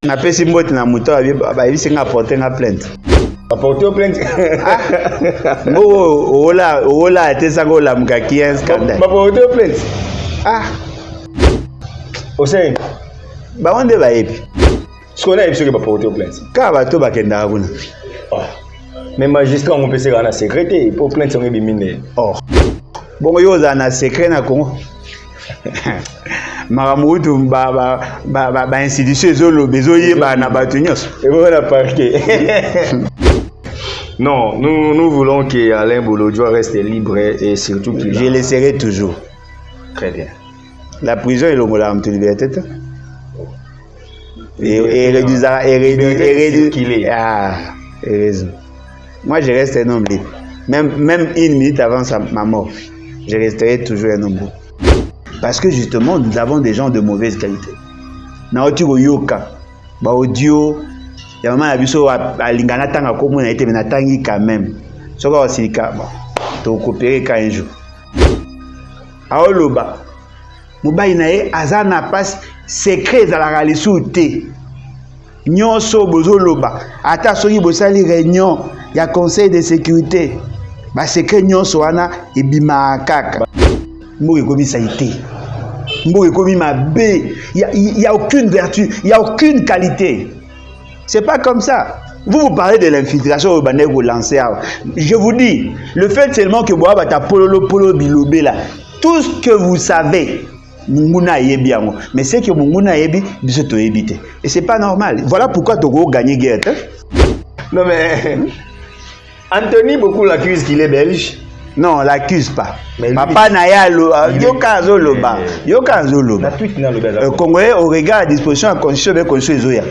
Na pesi mbote na moto ba bisinga porter na plainte. Apporter plainte. Ola tesa ngo la mukaki un scandale. Ba porter plainte. Osei. Ba onde ba yebi. Skona yebi soki ba porter plainte. Ka ba to ba kenda kuna. Mais magistrat on peut se rendre secrétaire pour plainte on ebimine. Bongo yo za na secret na Congo. Maramutu ba institution zolo bezoye ba na batunyos. Et voilà parquet. Non, nous voulons que Alain Bolodjoa reste libre et surtout qu'il je le serai toujours. Très bien. La prison est l'homme de liberté. Et qu'il est. Raison. Moi je reste un homme libre. Même une minute avant ma mort, je resterai toujours un homme libre. Parce que justement, nous avons des gens de mauvaise qualité. Naoti yoka, ba audio, ya mama na biso alingana tanga ko mona ete na tangi quand même. Soka osika ba to coopérer ka un jour. Aoloba. Mobai na ye azana passe secret za la ralisu te. Nyonso bozoloba, ata soki bosali réunion ya conseil de sécurité. Ba secret nyonso wana ebima kaka. Mboke komi saité. Mboke komi mabé. Il y a aucune vertu, il y a aucune qualité. C'est pas comme ça. Vous parlez de l'infiltration au bandé vous lancez. Je vous dis, le fait seulement que boa bata polo bilobé là, tout ce que vous savez, munguna yebi yango. Mais c'est que munguna yebi biso to ebité. Et c'est pas normal. Voilà pourquoi Togo gagner guerre. Non mais Anthony beaucoup l'accuse qu'il est belge. Non, l'accuse pas. Papa Naya Yoka Zoloba. Yoka Zoloba. Congolais au regard à disposition à constitution de constitution Zoya.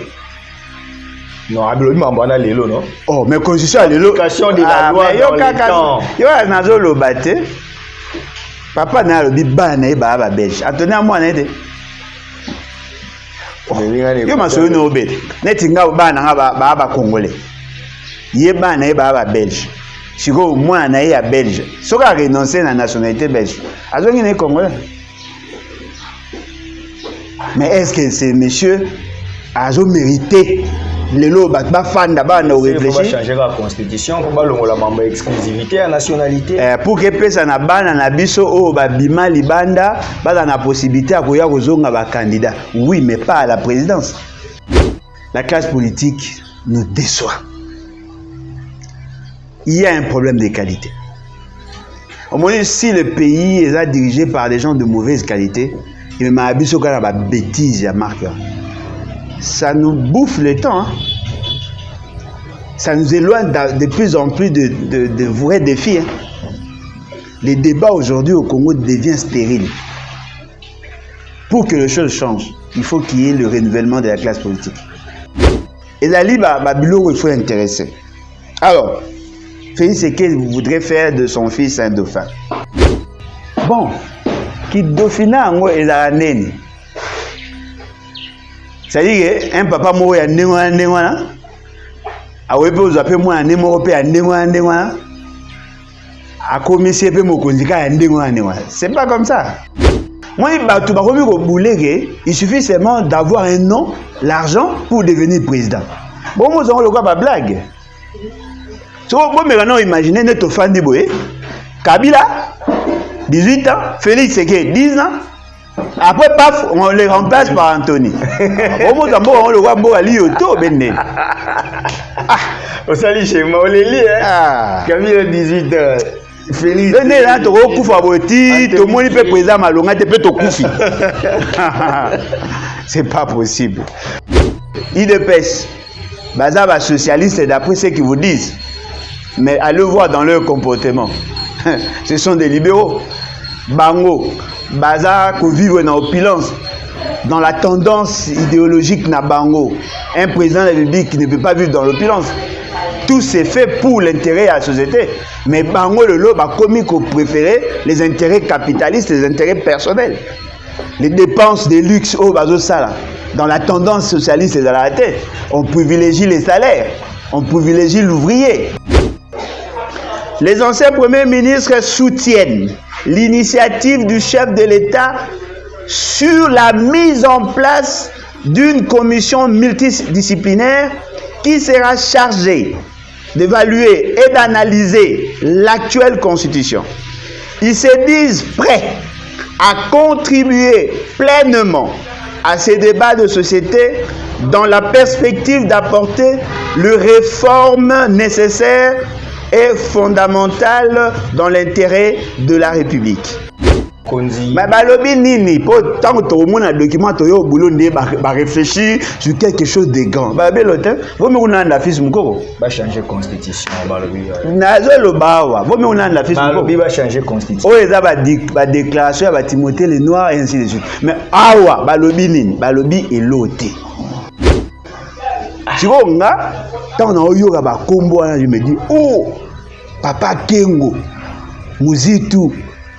Non, Abelou Mambana Lelo, non? Oh, mais constitution Lelo. L'application de la loi dans les temps. Yoka Nazoloba te. Papa Naya le biba na ba belge. Attendez à moi nete. Yo maso no obet. Netinga ba na ba congolais. Yeba na ba belge. Si vous moi naïe à belge, si vous renoncé à la nationalité belge, alors il est congolais. Mais est-ce que ces messieurs ont mérité le lot de fan d'abord nous réfléchir? Il faut changer la constitution pour la membre exclusivité à nationalité. Pour que personne na bana na biso o ba bima libanda ba na possibilité à koya kozonga ba candidat. Oui, mais pas à la présidence. La classe politique nous déçoit. Il y a un problème de qualité. Au moins, si le pays est dirigé par des gens de mauvaise qualité, il m'a habitué à la bêtise, ça nous bouffe le temps. Hein. Ça nous éloigne de plus en plus de vrais défis. Hein. Les débats aujourd'hui au Congo deviennent stériles. Pour que les choses changent, il faut qu'il y ait le renouvellement de la classe politique. Et là, il faut intéresser. Alors, Félix Tshisekedi voudrait faire de son fils un dauphin. Bon, qui dauphina est la nene. C'est-à-dire qu'un papa mort est néwana. A oué peut vous appeler moi un némoropé à néwana. A commissaire peut m'occondiquer à néwana. C'est pas comme ça. Moi, il suffit seulement d'avoir un nom, l'argent pour devenir président. Bon, moi, on le voit pas blague. So, bon, maintenant, imaginez notre fan de Boé. Kabila, 18 ans. Félix Tshisekedi, 10 ans. Après, paf, on les remplace par Anthony. Bon, on le voit beau à l'IOTO, Bende. On s'allie chez moi, on les lit, hein. Kabila, 18 ans. Félix. Venez là, tu recouvres à Boti, tout le monde peut présenter Malonga, tu peux te couvrir. C'est pas possible. IDPS, Bazaba socialiste, d'après ce qu'ils vous disent. Mais allez voir dans leur comportement. Ce sont des libéraux. Bango, Baza, qui vivent dans l'opulence, dans la tendance idéologique na Bango. Un président de la République qui ne peut pas vivre dans l'opulence. Tout c'est fait pour l'intérêt à la société. Mais Bango, le lot, comme qu'on préférait les intérêts capitalistes, les intérêts personnels. Les dépenses de luxe au bazo sala. Dans la tendance socialiste et dans la tête, on privilégie les salaires. On privilégie l'ouvrier. Les anciens premiers ministres soutiennent l'initiative du chef de l'État sur la mise en place d'une commission multidisciplinaire qui sera chargée d'évaluer et d'analyser l'actuelle constitution. Ils se disent prêts à contribuer pleinement à ces débats de société dans la perspective d'apporter les réformes nécessaires et fondamentales dans l'intérêt de la République. Mais balobi nini pour tant que tout le monde document toyo boulot ne ba réfléchir sur quelque chose de grand. Ba belote, vous me on la fils mukoko. Ba changer constitution balobi. Nazo lo bawa, vous me on la fils mukoko. Balobi ba changer constitution. Oh eza ba déclaration ba Timothée le noir et ainsi de suite. Mais awa balobi nini, balobi elote. Tu vois nga tant na oyo ba kombo je me dis oh Papa Kengo Muzitu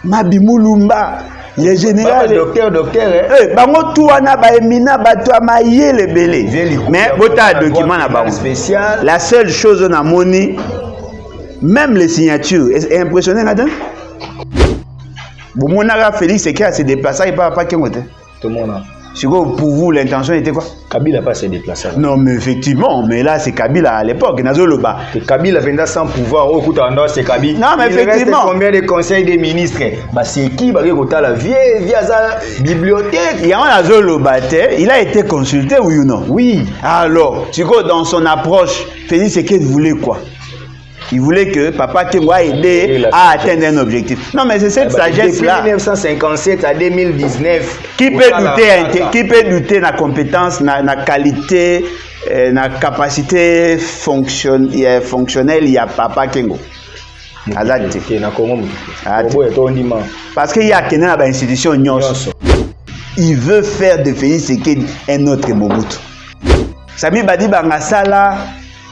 Mabimulumba, les généraux, docteur, bango tout wana ba emina bato amaye le belé. Mais bota document na bango spécial. La seule chose on a moni, même les signatures, est impressionné là-dedans. Bon mon ara Félix c'est qu'il s'est déplacé et pas Kengo te. Tout le monde. Pour vous, l'intention était quoi? Kabila pas se déplacer. Non, mais effectivement, mais là c'est Kabila à l'époque. Nazoloba. Kabila venait sans pouvoir. Au coup c'est Kabila. Non, mais effectivement. Combien de conseils des ministres? Bah c'est qui? Bah la vieille bibliothèque. Il y a un Nazoloba. Il a été consulté oui ou non? Oui. Alors, tu vois dans son approche, Félix Tshisekedi voulait quoi? Il voulait que Papa Kengo aide à atteindre un objectif. Non, mais c'est cette sagesse-là. Depuis 1957 à 2019. Qui peut douter de la compétence, de la qualité, de la capacité fonctionnelle, il y a Papa Kengo. Parce qu'il y a une institution. Il veut faire de Félix Tshisekedi un autre Mobutu. Sami Badi Bangasala.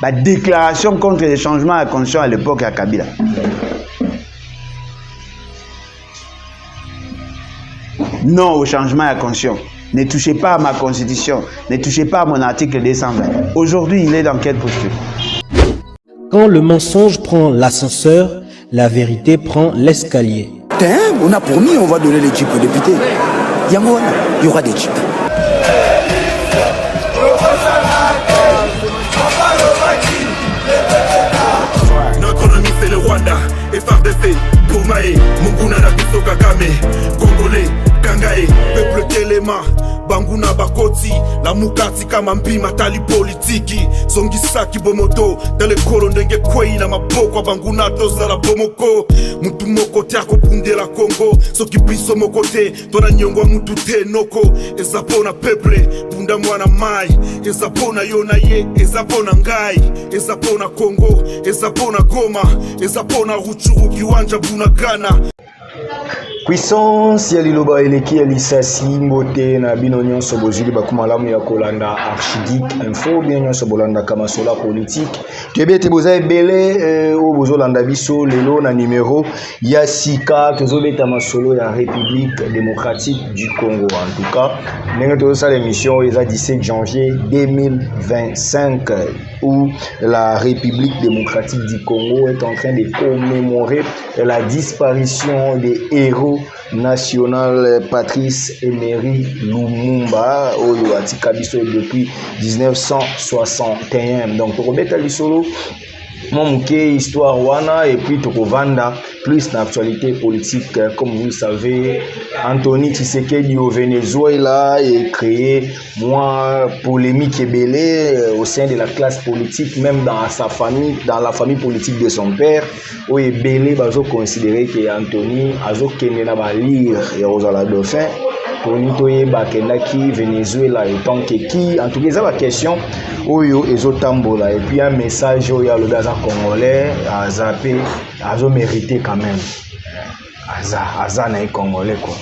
La déclaration contre les changements à constitution à l'époque à Kabila. Non au changement à constitution. Ne touchez pas à ma constitution. Ne touchez pas à mon article 220. Aujourd'hui, il est dans quelle posture? Quand le mensonge prend l'ascenseur, la vérité prend l'escalier. On a promis, on va donner les jeeps aux députés. Il y aura des jeeps. FRDC, Poumae, Munguna Nabiso Kagame, Congolais, Kangae, Peuple Telema, Banguna Bakoti, la Mukati Kamambi, Matali Politiki, Zongisaki Bomoto, dans le Kolondenge Kwei, na Maboko, Banguna Tozala Bomoko, Mutumoko Tiako Punde la Congo, Sokipiso Mokote, Dona Nyongwa Mutute Noko, Ezapona Peuple, Bunda Mwana Mai, Ezapona Yonaye, Ezapona Ngai, Ezapona Congo, Ezapona Goma, Ezapona Ruchuru Kiwanja Bunagana. Puissance ya liloba eleki ya lisasi mbote na bino nyonso bozili bakumalamu ya kolanda Archigeek Info bien nyonso bolanda kamasola politique tebete boza ebele o bozolanda biso lelo na numéro ya sika tozobeta masolo ya République démocratique du Congo. En tout cas ndenge tozosala émission eza 17 janvier 2025 où la République démocratique du Congo est en train de commémorer la disparition des héros national Patrice Emery Lumumba oyo atika biso depuis 1961. Donc tokobeta lisolo momuke histoire wana et puis tokovanda plus d'actualité politique. Comme vous le savez, Anthony Tshisekedi au Venezuela et créé moins polémique et belé au sein de la classe politique, même dans sa famille, dans la famille politique de son père, où est belé bazo considéré que Anthony azo kenena ba lire et Rosala Dauphin Tony Toye Bakendaki Venezuela et tant que qui en tout cas ça la question oyo ezotambola et puis un message oyo le gaza congolais a zappé azo mérité quand même aza na congolais quoi.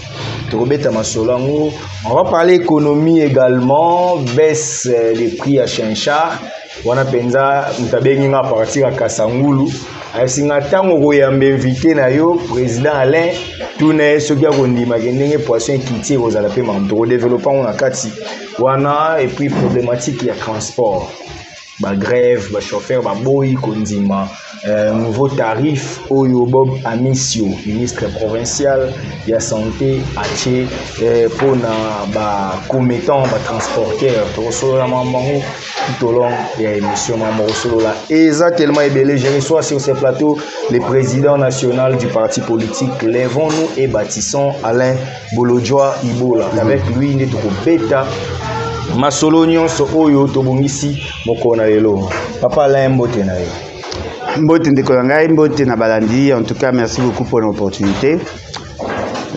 Tokobeta masolango, on va parler économie également, baisse des prix à Chinchard. Wana penza mtabengi nga partir à Kasangulu asinga tango koyamba invité na yo président Alain tune soki akondima kendenge poisson kiti kozala pe mamto développement na kati wana et puis problématique ya transport ba grève ba chauffeur ba boy kondima nouveau tarif oyo Bob Amisio ministre provincial ya santé atie pour na ba commettant ba transporteur to solo la mambango tout au long ya émission mambo solo la exactement ebelé je reçois sur ce plateau le président national du parti politique Lèvons-nous et bâtissons Alain Bolodjoa Ibola avec lui ne to beta masolo nyonso oyo tobongisi mokona lelo papa Alain mbote na yo mbote ndeko ngai mbote na balandi. En tout cas merci beaucoup pour l'opportunité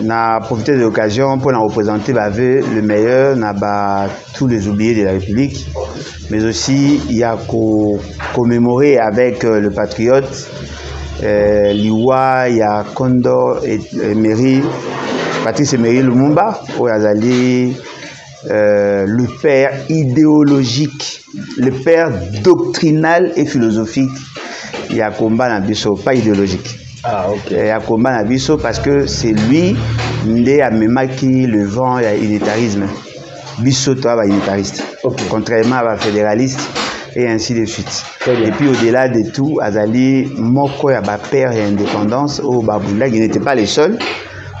na profiter de l'occasion pour nous représenter le meilleur na tous les oubliés de la République, mais aussi il y a commémorer avec le patriote Liwa, il y a Condor et Emery, Patrice Emery Lumumba au Azali, le père idéologique, le père doctrinal et philosophique. Il y a combat dans Bisso, pas idéologique. Ah, ok. Il y a combat dans Bisso parce que c'est lui qui a memaki le vent et l'unitarisme. Bisso, toi, va unitariste. Okay. Contrairement à la fédéraliste et ainsi de suite. Et puis au-delà de tout, Azali, Moko, il y a père et indépendance au Babunda, qui n'était pas les seuls.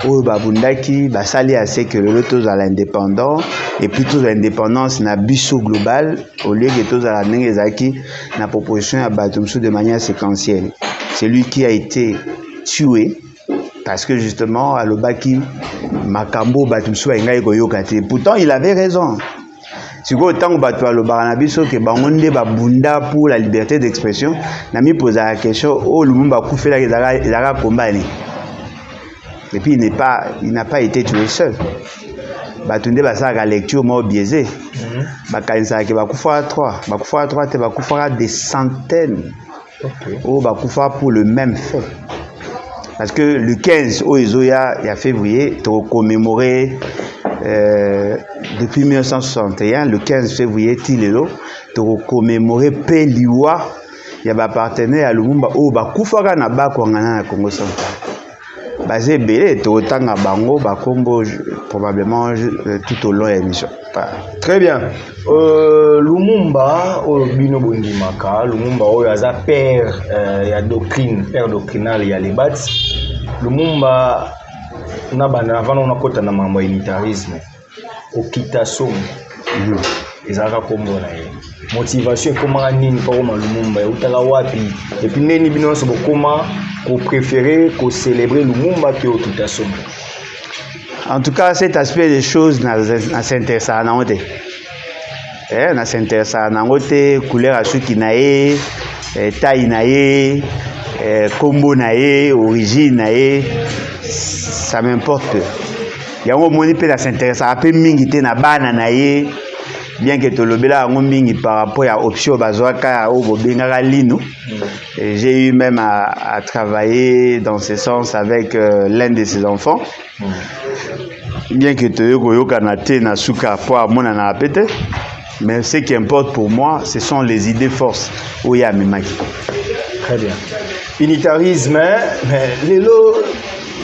Au Babunda qui va s'allier à ce que le lotos à l'indépendant et plutôt l'indépendance n'a biso global au lieu que tous à la Nengezaki n'a proposition à Batumsou de manière séquentielle. C'est lui qui a été tué parce que justement à l'Obaki Makambo Batumsou a Ngoyokate. Pourtant il avait raison. Si vous autant que le baranabiso que bangonde babunda pour la liberté d'expression, n'a mis posé la question oh Lumumba Koufela il a combattu. Et puis il n'a pas été tué seul. Batunde basa la lecture mort biaisée. Bakanisa ke bakufa 3, bakufa 3 te bakufa des centaines. Oh bakufa pour le même fait. Parce que le 15 au Ezoya il y a février to commémorer depuis 1961 le 15 février Tilelo to commémorer Peliwa il y a appartenait à Lumumba oh bakufa na bakwangana na Congo central. Basé belé totanga bango bakombo probablement tout au long de l'émission. Très bien. Lumumba o bino bondimaka Lumumba o yaza père ya doctrine père doctrinal ya lebat Lumumba na bana avant on akota na mambo unitarisme okita somo ezaka kombo na ye motivation comment nini pa ko Lumumba utala wapi et puis neni bino so bokoma ko préférer ko célébrer Lumumba que okita somo. En tout cas cet aspect des choses na s'intéressa na ngote na s'intéressa na ngote couleur à suki na ye taille na ye combo na ye origine na ye ça m'importe peu. Yango moni pe na s'intéressa peu mingi te na bana na ye bien que to lobela ngo mingi par rapport à option bazwaka au bobengaka lino. J'ai eu même à travailler dans ce sens avec l'un de ses enfants. Bien que tu aies na suka pour mona na pété, mais ce qui importe pour moi, ce sont les idées forces. Oya Mimaki. Très bien. Unitarisme, mais lelo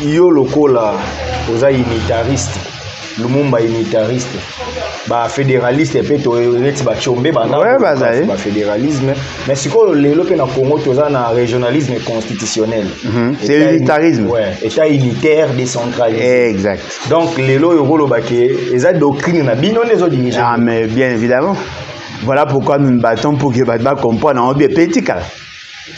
yo lokola oza unitariste. Lumumba unitariste. Ba fédéraliste pe to reti ba chombe ba ba fédéralisme mais siko lelo pe na Congo toza na régionalisme constitutionnel. C'est l'unitarisme. Ouais, état unitaire décentralisé. Exact. Donc lelo yo kolobake eza doctrine na bino nezo diriger. Ah mais bien évidemment. Voilà pourquoi nous nous battons pour que Badba comprenne en bien petit cas.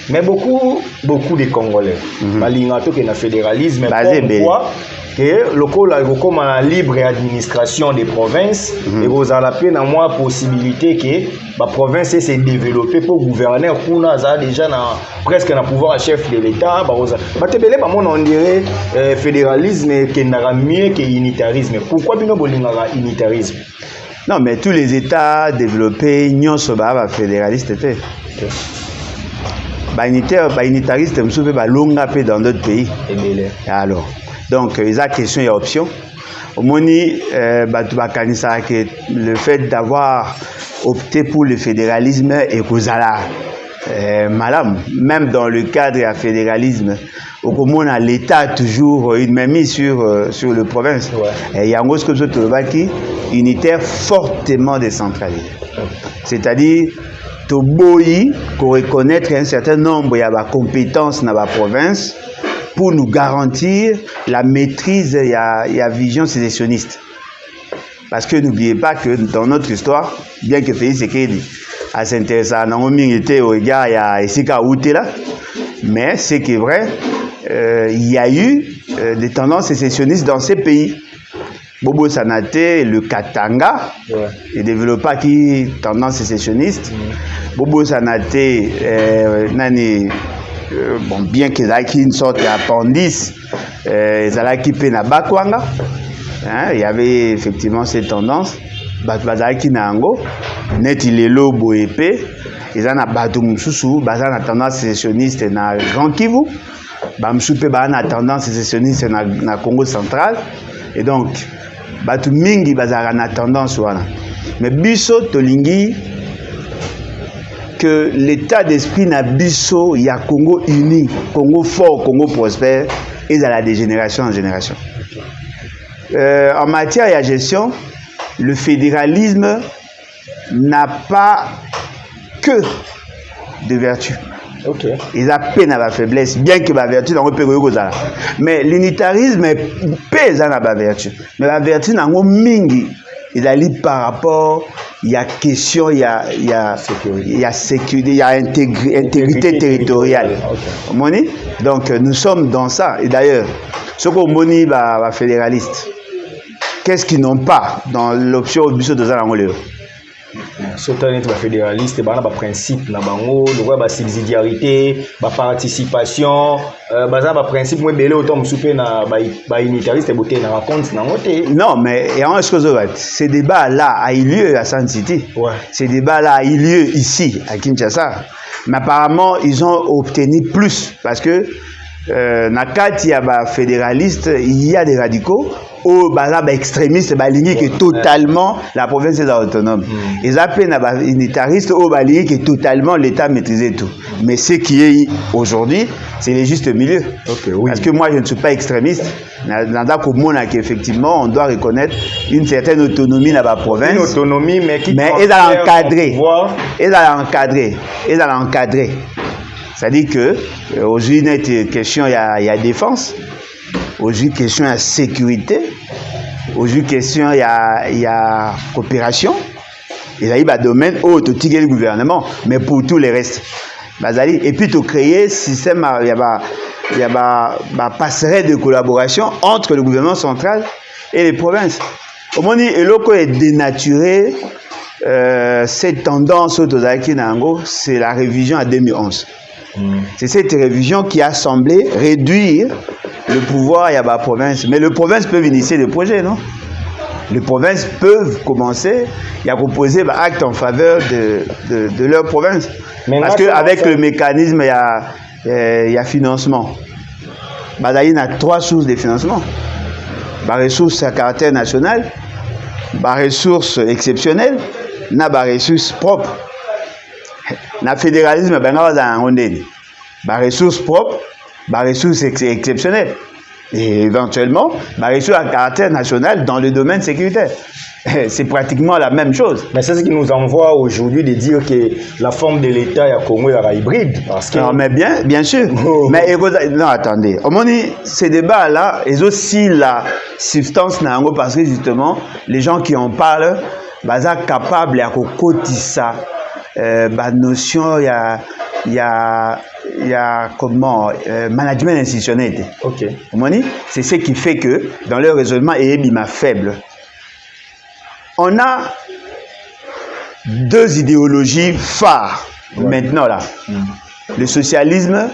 Mais beaucoup de Congolais balinga to ke na fédéralisme pourquoi que le comme la libre administration des provinces et vous avez la peine à moi possibilité que la province se développer pour gouverner kuna za déjà na presque na pouvoir chef de l'état on dirait fédéralisme qui n'aura mieux que unitarisme. Pourquoi bino bolingaka unitarisme? Non mais tous les états développés nyonso ba fédéraliste était. Unitariste msoupe ba longa pe dans d'autres pays. Alors donc il y a question et option. Au moni le fait d'avoir opté pour le fédéralisme et kozala madame même dans le cadre du fédéralisme au Comune l'État a toujours une main mise sur le province. Et il y a un autre unitaire fortement décentralisé. C'est-à-dire Toboyi, pour reconnaître un certain nombre de compétences dans la province pour nous garantir la maîtrise de la vision sécessionniste. Parce que n'oubliez pas que dans notre histoire, bien que Félix Tshisekedi a s'intéressé à était au regard à Esika Outela, mais c'est qui est vrai, il y a eu des tendances sécessionnistes dans ces pays. Bobo Sanate, le Katanga, est développé qui tendance sécessionniste. Bobo Sanate, bon, bien qu'ils aient une sorte d'appendice, ils allaient qui na Bakwanga. Il y avait effectivement cette tendance. Bazaki Nango, net il est lobo épais. Ils ont Batum Soussou, bazana tendance sécessionniste na Grand Kivu. Bamsoupe bazana tendance sécessionniste na Congo central. Et donc, Batu mingi bazana tendance wana. Mais biso tolingi que l'état d'esprit na biso ya Congo uni, Congo fort, Congo prospère, et dans la dégénération en génération. En matière de gestion, le fédéralisme n'a pas que de vertu. Okay. Il a peine à la faiblesse, bien que la vertu n'a pas de. Mais l'unitarisme pèse à la vertu. Mais la vertu n'a pas mingi. Il a dit par rapport, il y a question, il y a sécurité, il y a intégrité territoriale. Okay. Donc nous sommes dans ça. Et d'ailleurs, ce qu'on moni va fédéraliste, qu'est-ce qu'ils n'ont pas dans l'option au but de Zalangoléo? Surtout les fédéralistes, il y a un principe, il y a une subsidiarité, une participation, il y a un principe, moi, unitariste, non, mais il y a une chose, ces débats-là a eu lieu à San City. Ouais. Ces débats-là a eu lieu ici, à Kinshasa. Mais apparemment, ils ont obtenu plus, parce que Nakati, il y a des fédéralistes, il y a des radicaux. Au extrémiste balingi qui est totalement la province est autonome. Et ça peine unitariste au balingi qui est totalement l'État maîtrisé tout. Mais ce qui est aujourd'hui, c'est le juste milieu. Okay, oui. Parce que moi je ne suis pas extrémiste. Effectivement, on doit reconnaître une certaine autonomie dans la province. Une autonomie, mais qui est encadrée. Elle a encadré. C'est-à-dire que aujourd'hui, il y a une question, il y a défense. Aujourd'hui, question de sécurité. Aujourd'hui, question il y a coopération. Il y a un domaine où tu tires le gouvernement, mais pour tous les restes. Et puis, tu crées un système, il y a une passerelle de collaboration entre le gouvernement central et les provinces. Au moment où l'OCO est dénaturé, cette tendance au Tozaki Nango, c'est la révision en 2011. C'est cette révision qui a semblé réduire le pouvoir, il y a la province. Mais les provinces peuvent initier des projets, non? Les provinces peuvent commencer à proposer des actes en faveur de leur province. Parce qu'avec le mécanisme, il y a financement. Il y a 3 sources de financement. La ressource à caractère national, la ressource exceptionnelle, la ressource propre. Le fédéralisme, la ressource propre, la ressource exceptionnelle. Et éventuellement, la ressource à caractère national dans le domaine sécuritaire. C'est pratiquement la même chose. Mais c'est ce qui nous envoie aujourd'hui de dire que la forme de l'État à Congo est hybride. Parce que... Non, mais bien sûr. Mais non, attendez. Au moment où ces débats-là, ils ont aussi la substance parce que justement, les gens qui en parlent, sont capables de cotiser la notion, il y a comment management institutionnel. Ok. C'est ce qui fait que dans leur raisonnement, il est faible. On a 2 idéologies phares maintenant là. Le socialisme,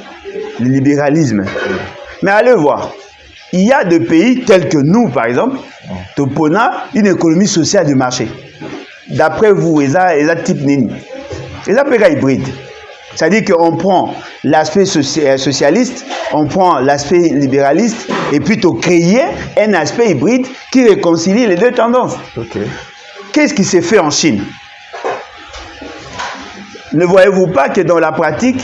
le libéralisme. Mais allez voir, il y a des pays tels que nous, par exemple, on a une économie sociale de marché. D'après vous, ils ont type nini. Ils ont hybride. C'est-à-dire qu'on prend l'aspect socialiste, on prend l'aspect libéraliste, et puis on crée un aspect hybride qui réconcilie les 2 tendances. Okay. Qu'est-ce qui s'est fait en Chine? Ne voyez-vous pas que dans la pratique,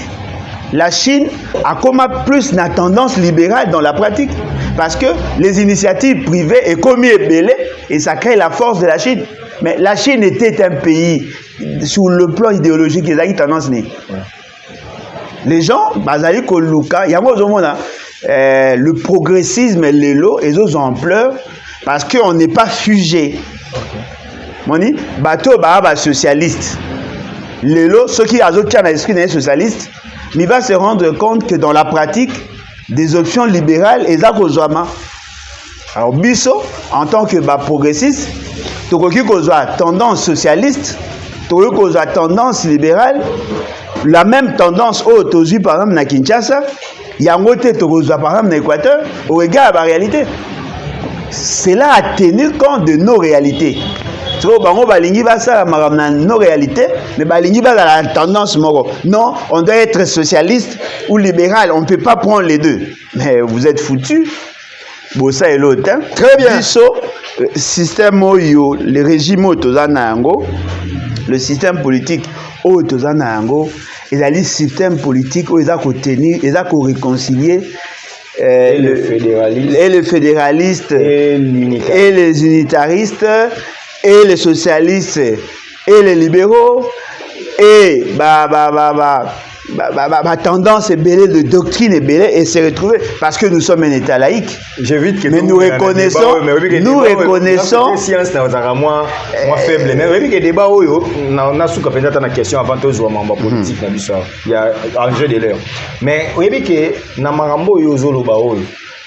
la Chine a comme plus une tendance libérale dans la pratique? Parce que les initiatives privées est comme ébélé et ça crée la force de la Chine. Mais la Chine était un pays sur le plan idéologique, ils ont tendance. Les gens, bazali koluka, il y a le progressisme et l'élo, ils ont ampleur parce qu'on n'est pas figé. Moni, bateau ba socialiste. L'élo, ceux qui ont un esprit socialiste, mais il va se rendre compte que dans la pratique, des options libérales, et ça alors, Bisso, en tant que progressiste, tu as tendance socialiste, tu as tendance libérale, la même tendance aujourd'hui, par exemple, à Kinshasa, il y a un côté, tu as par exemple, en Équateur, au regard à la réalité. Cela a tenu compte de nos réalités. Tu vois, nos réalités, mais la tendance non, on doit être socialiste ou libéral, on ne peut pas prendre les deux. Mais vous êtes foutus. Bon, ça est l'autre. Hein? Très bien. Système oyo, le régime otozanango, le système politique otozanango, et le système politique où ils ont tenir, ils ont réconcilier le fédéraliste et les unitaristes et les socialistes et les libéraux et tendance est belle de doctrine est belle et se retrouver parce que nous sommes un État laïque. J'évite que mais nous reconnaissons science dans moi faible mais oui que débat on a sous peut-être une question avant de jouer en politique dans l'histoire il y a enjeu de l'heure mais oui que na marambo yozolo ba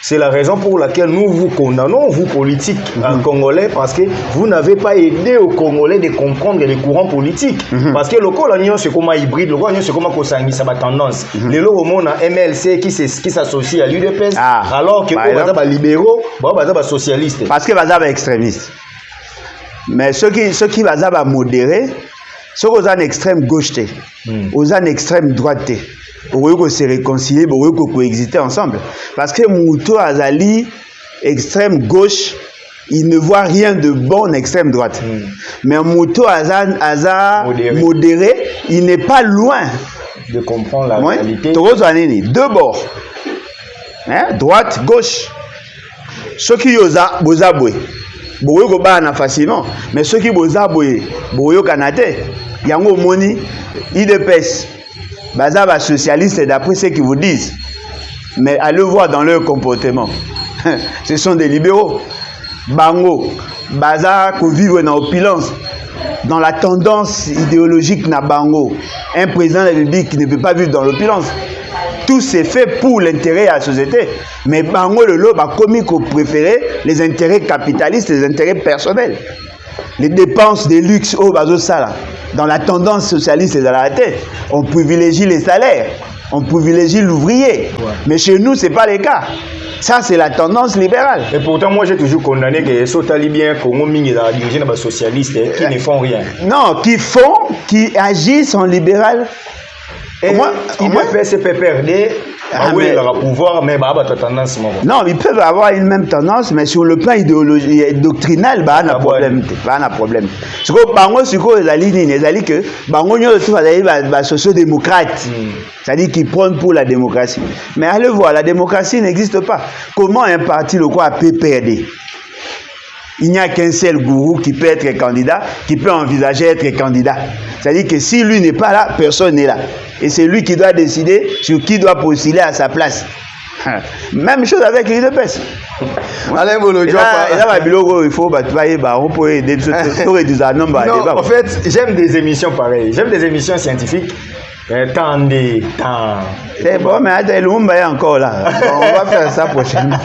c'est la raison pour laquelle nous vous condamnons, vous politiques congolais, parce que vous n'avez pas aidé aux Congolais de comprendre les courants politiques. Parce que le colonial, c'est comme un hybride, le colonial, c'est comme un cosanguin, ça va tendance. Les lots, on a MLC qui s'associe à l'UDPS, alors que les libéraux, les socialistes. Parce que les sont extrémistes. Mais ceux qui sont modérés, ceux qui sont en extrême gauche, aux en extrême droite. Pour se réconcilier, pour coexister ensemble. Parce que Mouto Azali, extrême gauche, il ne voit rien de bon en extrême droite. Mais Mouto Azar modéré, il n'est pas loin de comprendre la réalité. Deux bords. Hein? Droite, gauche. Ceux qui yosa bozabwe, boyo bana facilement. Mais ceux qui bozabwe, boyo kanate, yango moni, IDPS. Baza socialiste d'après ce qu'ils vous disent. Mais allez voir dans leur comportement. Ce sont des libéraux. Bango, Baza qui vivent dans l'opulence. Dans la tendance idéologique na Bango. Un président de la République qui ne peut pas vivre dans l'opulence. Tout c'est fait pour l'intérêt à la société. Mais Bango le lot a commis qu'on préférait les intérêts capitalistes, les intérêts personnels. Les dépenses de luxe au bazo sala. Dans la tendance socialiste et dans la tête, on privilégie les salaires, on privilégie l'ouvrier. Mais chez nous, ce n'est pas le cas. Ça, c'est la tendance libérale. Et pourtant, moi, j'ai toujours condamné que les Sotalibiens, Congo Ming et la dirigeants socialistes qui ne font rien. Non, qui agissent en libéral. Et moi, ils peuvent faire ce PPRD. Oui, il aura pouvoir, mais tendance. Non, ils peuvent avoir une même tendance, mais sur le plan idéologique et doctrinal, il y a un problème. Ce que Bango, c'est que la ligne, c'est que Bango, c'est socio-démocrate. C'est-à-dire qu'ils prennent pour la démocratie. Mais allez voir, la démocratie n'existe pas. Comment un parti le quoi peut perdre? Il n'y a qu'un seul gourou qui peut être candidat, qui peut envisager être candidat. C'est-à-dire que si lui n'est pas là, personne n'est là. Et c'est lui qui doit décider sur qui doit postuler à sa place. Même chose avec l'UDPS. Alain Bolo, il faut aider. En fait, j'aime des émissions pareilles. J'aime des émissions scientifiques. C'est bon, mais Lumumba est encore là. On va faire ça prochainement.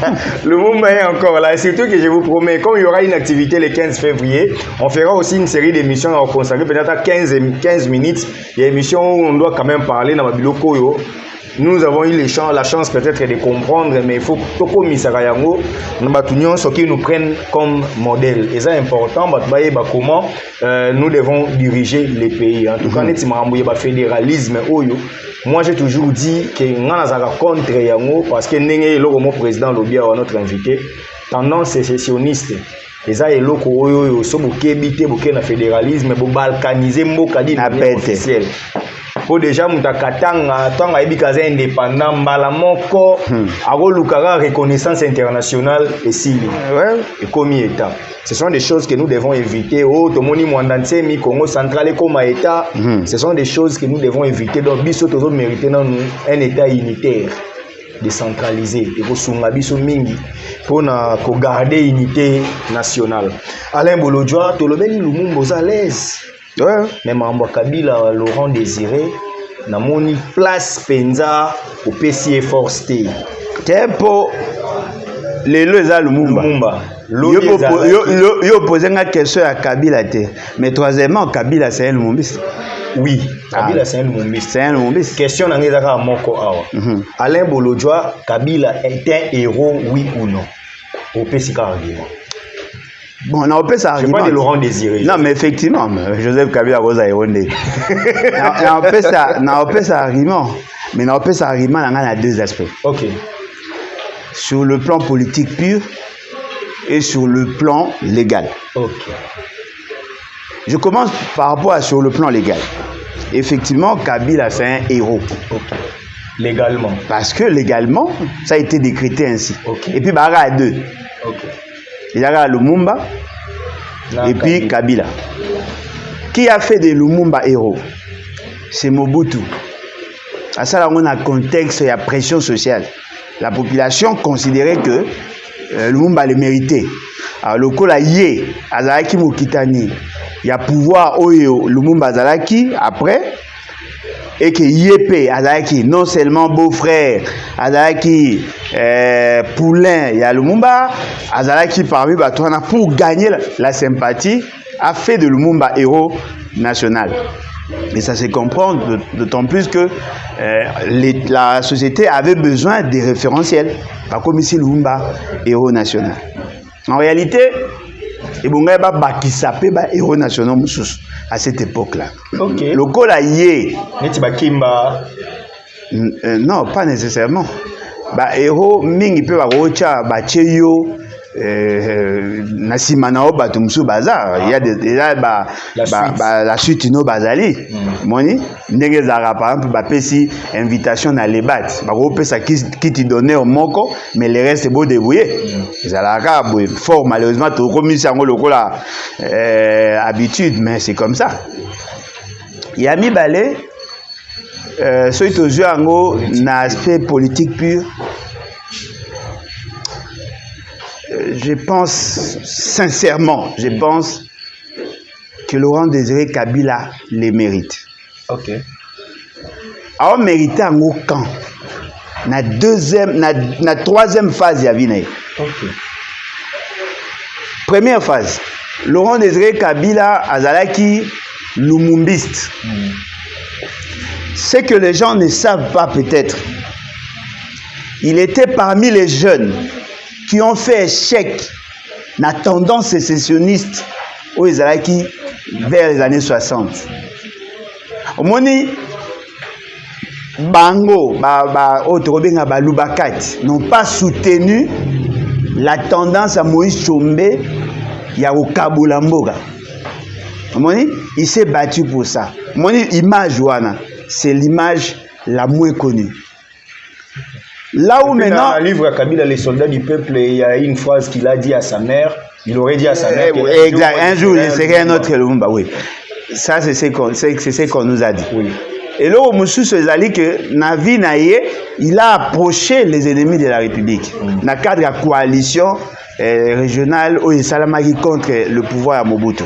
Lumumba est encore là. Et surtout que je vous promets, comme il y aura une activité le 15 février, on fera aussi une série d'émissions consacrées peut-être à 15 minutes. Il y a une émission où on doit quand même parler dans Mabilo Koyo. Nous avons eu la chance peut-être de comprendre, mais il faut que ce qui nous prennent comme modèle. Et c'est important, comment nous devons diriger les pays. En tout cas, le fédéralisme, moi j'ai toujours dit que nous avons contre Yango parce que le président Lobia, notre invité, tendance sécessionniste. Et ça est le fédéralisme, balkaniser, officiel. pour déjà mutakatanga tanga ebikaza indépendant mbala moko agolukara reconnaissance internationale et sili et comme état. Ce sont des choses que nous devons éviter. Oh, tomoni mwandansemi Congo central et comme état, ce sont des choses que nous devons éviter. Donc biso toujours mériter un état unitaire, décentralisé et pour sunga biso mingi pour garder unité nationale. Alain Bolodjoa tolobeli Lumumba à l'aise. Mais Mambo Kabila Laurent Désiré na moni place penza au PCA Force T. Tempo les lois Lumumba. Yo posé une question à Kabila te. Mais troisièmement Kabila c'est un Lumumbiste. Oui, Kabila c'est un Lumumbiste. C'est un Lumumbiste. Question na ngezaka moko awa. Alain Bolodjoa, Kabila est un héros oui ou non? Au PCA argument. Bon, on peut ça argument. Je parle de Laurent Désiré. Non, mais effectivement, Joseph Kabila Rosa Hérondé. On peut ça argument. Mais on peut ça argument dans deux aspects. Ok. Sur le plan politique pur et sur le plan légal. Ok. Je commence par rapport à sur le plan légal. Effectivement, Kabila c'est un héros. Ok. Légalement. Parce que légalement, ça a été décrété ainsi. Okay. Et puis, il y a deux. Okay. Il y a Lumumba et puis Kabila. Qui a fait de Lumumba héros? C'est Mobutu. À ça, on a un contexte, il y a pression sociale. La population considérait que Lumumba le méritait. Alors, le col a yé, Azalaki Mokitani. Il y a pouvoir Oyo Lumumba Azalaki après. Et que Yépé, Azalaki, non seulement beau-frère, Azalaki, Poulain, il y a Lumumba, Azalaki parmi Batouana pour gagner la sympathie, a fait de Lumumba héros national. Et ça se comprend d'autant plus que la société avait besoin des référentiels, pas comme ici Lumumba héros national. En réalité, il y a des héros nationaux à cette époque-là. Okay. Le col a yé. Non, pas nécessairement. Héros, mingi peut avoir Bacheyo, Nassimanao, Batumsu Bazar. Il y a la suite no Bazali. Moni, Negezara par exemple, Bapesi, invitation à l'ébat. Ça qui te donnait au Moko, mais le reste c'est beau débrouiller. Zalaka, fort malheureusement, tout comme ça, on le habitude, mais c'est comme ça. Yami Balé, soit toujours un aspect politique pur. Je pense sincèrement, que Laurent Désiré Kabila les mérite. Ok. Alors mérité en aucun. Na troisième phase yavine. Ok. Première phase. Laurent Désiré Kabila Azalaki Lumumbiste. Ce que les gens ne savent pas peut-être. Il était parmi les jeunes qui ont fait échec la tendance sécessionniste aux Israéliens vers les années 60. Au moni Bango, n'ont pas soutenu la tendance à Moïse Tshombe ya Okabula Mboga. Il s'est battu pour ça. Image wana, c'est l'image la moins connue. Là où maintenant. Dans le livre Kabila, les soldats du peuple, il y a une phrase qu'il a dit à sa mère. Il aurait dit à sa mère. Exact. Un jour, je serai un autre Lumumba. Oui. Ça, c'est ce qu'on nous a dit. Oui. Et là, où Moussou Sezali, que Navi Naye, il a approché les ennemis de la République. Dans le cadre de la coalition régionale où il s'alamaki contre le pouvoir à Mobutu.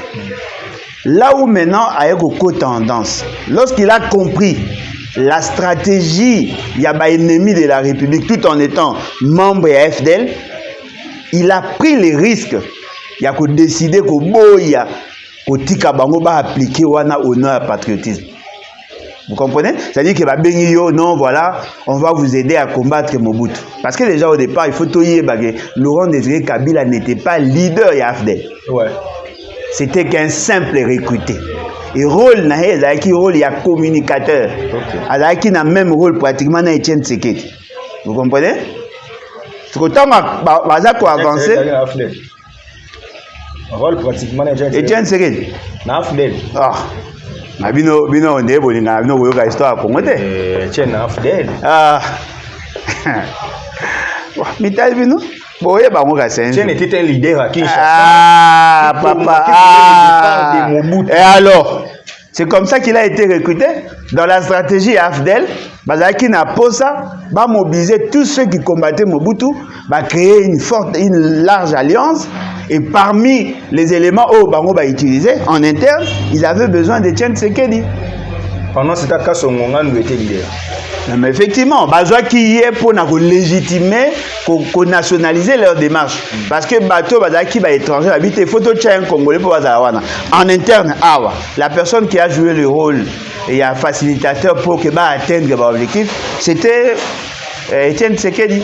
Là où maintenant, avec une tendance, lorsqu'il a compris la stratégie, il y a des ennemis de la République tout en étant membre de la FDL, il a pris les risques. Il a décidé que appliquer honneur et patriotisme. Vous comprenez? C'est-à-dire que non, voilà, on va vous aider à combattre Mobutu. Parce que déjà au départ, il faut tout dire que Laurent Désiré Kabila n'était pas leader de la FDL. Ouais. C'était qu'un simple recruté. Et rôle, il y a communicateur. Il y a même rôle pratiquement dans Etienne Tshisekedi. Vous comprenez? C'est autant que avancer. Rôle pratiquement Etienne Tshisekedi. Ah. Bino on est bolinga bino koyoka histoire Congo te. Tiens Afdel. Ah. Mital bino. Boye bango ka sense. Tiens était un leader à Kinshasa. Ah papa. Ah. Et alors, c'est comme ça qu'il a été recruté dans la stratégie Afdel. Bazaki n'a pas ça, va mobiliser tous ceux qui combattaient Mobutu, va créer une large alliance. Et parmi les éléments où Bango va utiliser en interne, il avait besoin d'Etienne Tshisekedi. Pendant ce temps, Songonga nous était leader. Mais effectivement, besoin qui est pour légitimer, pour nationaliser leur démarche. Parce que bateau qui va étranger, habite il faut un Congolais pour Bazawana. En interne, la personne qui a joué le rôle et un facilitateur pour que bah atteindre l'objectif, c'était Etienne Tshisekedi.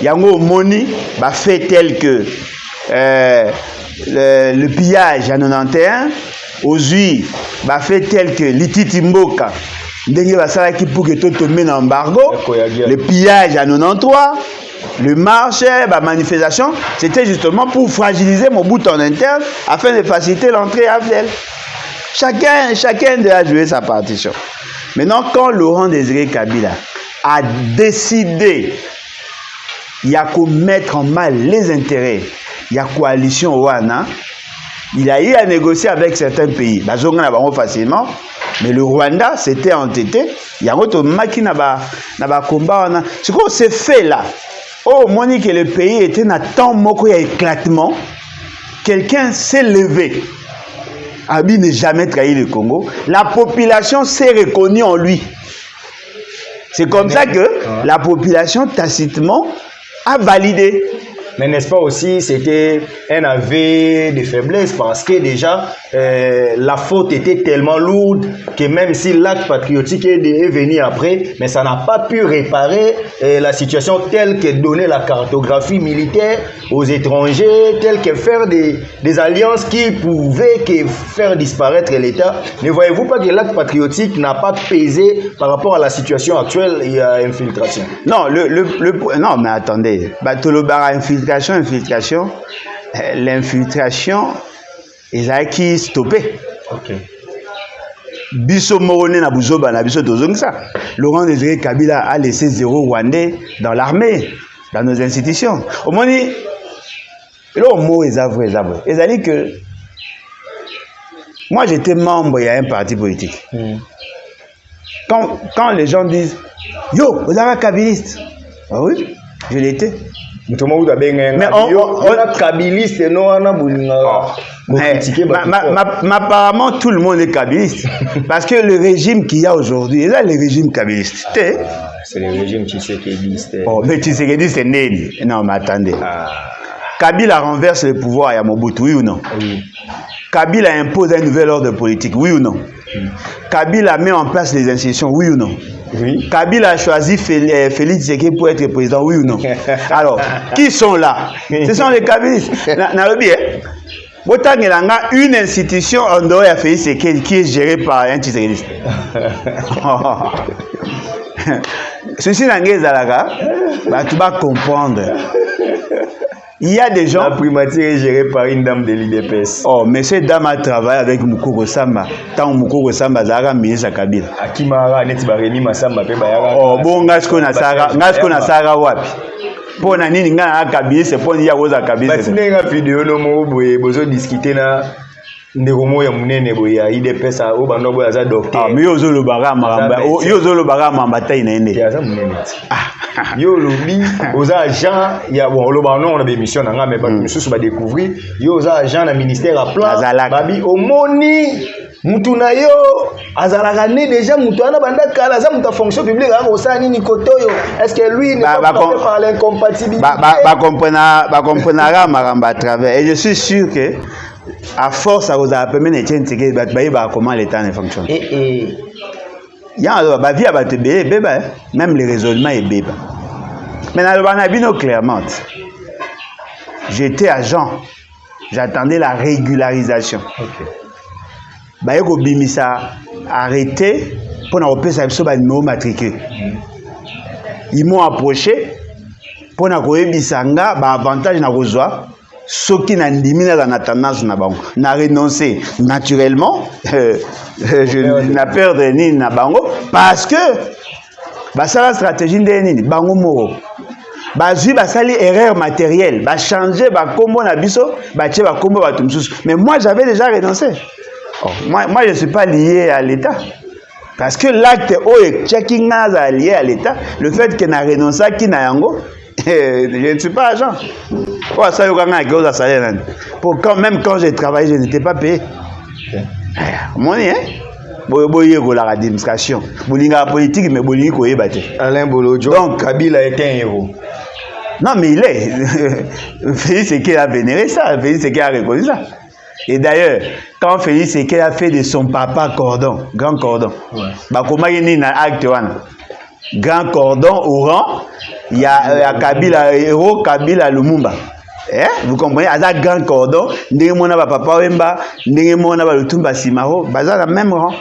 Yango Moni va fait tel que le pillage en 91, aujourd'hui va fait tel que Lititi Mboka. Le pillage en 93, le marché, la manifestation, c'était justement pour fragiliser Mobutu en interne afin de faciliter l'entrée à Afdel. Chacun a joué sa partition. Maintenant, quand Laurent Désiré Kabila a décidé, il y a qu'à mettre en mal les intérêts, il y a coalition Ouana, il a eu à négocier avec certains pays. Facilement. Mais le Rwanda s'était entêté. Il y a un autre maki na ba combat. Ce qu'on s'est fait là. Oh, Monique, que le pays était dans tant moko y a éclatement. Quelqu'un s'est levé. Abi n'a jamais trahi le Congo. La population s'est reconnue en lui. C'est comme ça que la population tacitement a validé. Mais n'est-ce pas aussi, c'était un aveu de faiblesse parce que déjà, la faute était tellement lourde que même si l'acte patriotique est venu après, mais ça n'a pas pu réparer la situation telle que donner la cartographie militaire aux étrangers, telle que faire des alliances qui pouvaient que faire disparaître l'État. Ne voyez-vous pas que l'acte patriotique n'a pas pesé par rapport à la situation actuelle et à infiltration? Non, non, mais attendez, Batolobara infiltration, l'infiltration, ils ont qui stoppé. Ok. Biso Morone na Buzoba na Biso Tozongsa. Laurent Désiré Kabila a laissé 0 Rwandais dans l'armée, dans nos institutions. Au moins, le mot est vrai. Ils ont dit que moi j'étais membre, il y a un parti politique. Quand les gens disent yo, vous êtes un kabiliste. Ah oui, je l'étais. Mais on a kabiliste, non, on a apparemment tout le monde est kabiliste. Parce que le régime qu'il y a aujourd'hui, là, le régime kabiliste. C'est le régime tshisekidiste. Oh, mais Tshisekedi, c'est né. Non, mais attendez. Kabila renverse le pouvoir à Mobutu, oui ou non? Oui. Kabila impose un nouvel ordre politique, oui ou non? Kabila met en place les institutions, oui ou non? Oui. Kabila a choisi Félix Tshisekedi pour être président, oui ou non? Alors, qui sont là? Ce sont les kabilistes. Une institution en dehors de Félix Tshisekedi qui est gérée par un Tshisekedi. Ceci tu vas comprendre. Il y a des gens... La primature est gérée par une dame de l'IDPS. Oh, mais cette dame a travaillé avec Moukoko Samba. Tant Moukoko Samba a ministre à Kabila. Akimara, Netibareni, Massamba, Pebayara. Oh, bon, Ngasko na Sara Wapi. Pour Nani, Nga Kabila, c'est pour Nia Rosa Kabila. Si vous avez une vidéo, vous avez discuté na Nderomo ya munene boya IDPS au bando boya za docteur. Ah, mais yozo lo bara maramba. Yozo lo bara mambata inaende. Ya za munene. Yo lobi aux agents ya bon lo bando on a des missions nga mais ba misusu ba découvrir yo aux agents na ministère à plan babi omoni mutu na yo azalaka né déjà mutu ana banda kala za mutu fonction publique a kosa nini kotoyo est-ce que lui ne peut pas par l'incompatibilité ba comprendre maramba à travers et je suis sûr que à force ça vous a permis Etienne Tshisekedi comment l'État ne fonctionne. Il y a la vie à battre même les raisonnements est bébé. Maintenant on a bien clairement. J'étais agent, j'attendais la régularisation. Bayeko bimisa arrêté pour n'appeler ça sur numéro matricule. Ils m'ont approché pour n'avoir bisanga avantage na rozwa soki na ndimi na tendance na bango na renoncer naturellement je na perdre ni na bango parce que basala stratégie ndeni bango moko bazui basali erreur matérielle ba changer ba kombo na biso ba tie ba kombo ba tumsusu mais moi j'avais déjà renoncé. Moi je suis pas lié à l'état parce que l'acte checking est lié à l'état le fait que na renoncé qui na yango je ne suis pas agent. Pour ça, même quand j'ai travaillé, je n'étais pas payé. Mon hein? La démonstration. La politique, mais Alain Bolodjo. Donc, Kabila est un héros. Non, mais il est. Félix Sekei a vénéré ça. Félix Sekei a reconnu ça. Et d'ailleurs, quand Félix Sekei a fait de son papa cordon, grand cordon, comment il y a un acte grand cordon au rang, il y a Kabila, héros Kabila Lumumba. Vous comprenez? À ça, grand cordon, ndenge mona ba papa wemba, ndenge mona ba lutumba simaro, baza la même rang.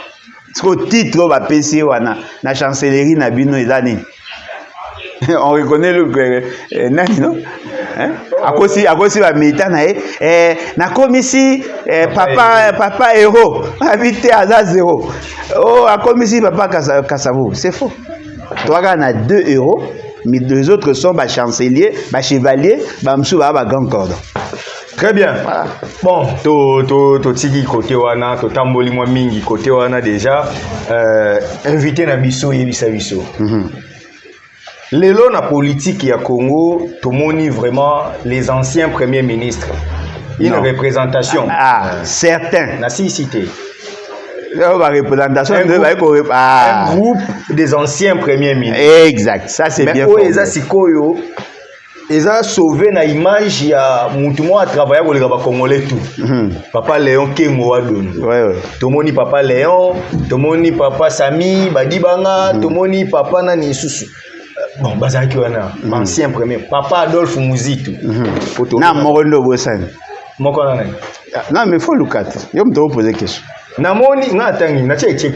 Parce qu'au titre, ba PC wana, na chancellerie na bino ezani. On reconnaît le nani, non? À cause ba militant na comme ici papa héros, habité à ça zéro. Oh, à comme ici papa Kassavo, c'est faux. Toi, on a 2 héros, mais 2 autres sont bas chanceliers, bas chevaliers, bas msouba, bas grand cordon. Très bien. Voilà. Bon, to tigi côté wana, to tamboli moi mingi côté wana déjà invité na biso yebisa biso. Lelo na politique ya Congo, to moni vraiment les anciens premiers ministres. Une représentation. Certains. Na cité. Représentation un groupe des anciens premiers ministres. Exact, ça c'est bien. Mais eza sikoyo, eza sauvé na image ya mutu mo a travaillé pour les Congolais tout. Papa Léon Kengo Wadon. Tomoni papa Léon, tomoni papa Sami Badibanga, tomoni papa nani susu. Bon, bazaki wana, ancien premier. Papa Adolphe Muzitu. Na Morondo Bosan. Moko nana. Non, mais faut Lukat. Yo me poser question. Namoni ngatangi na cheche.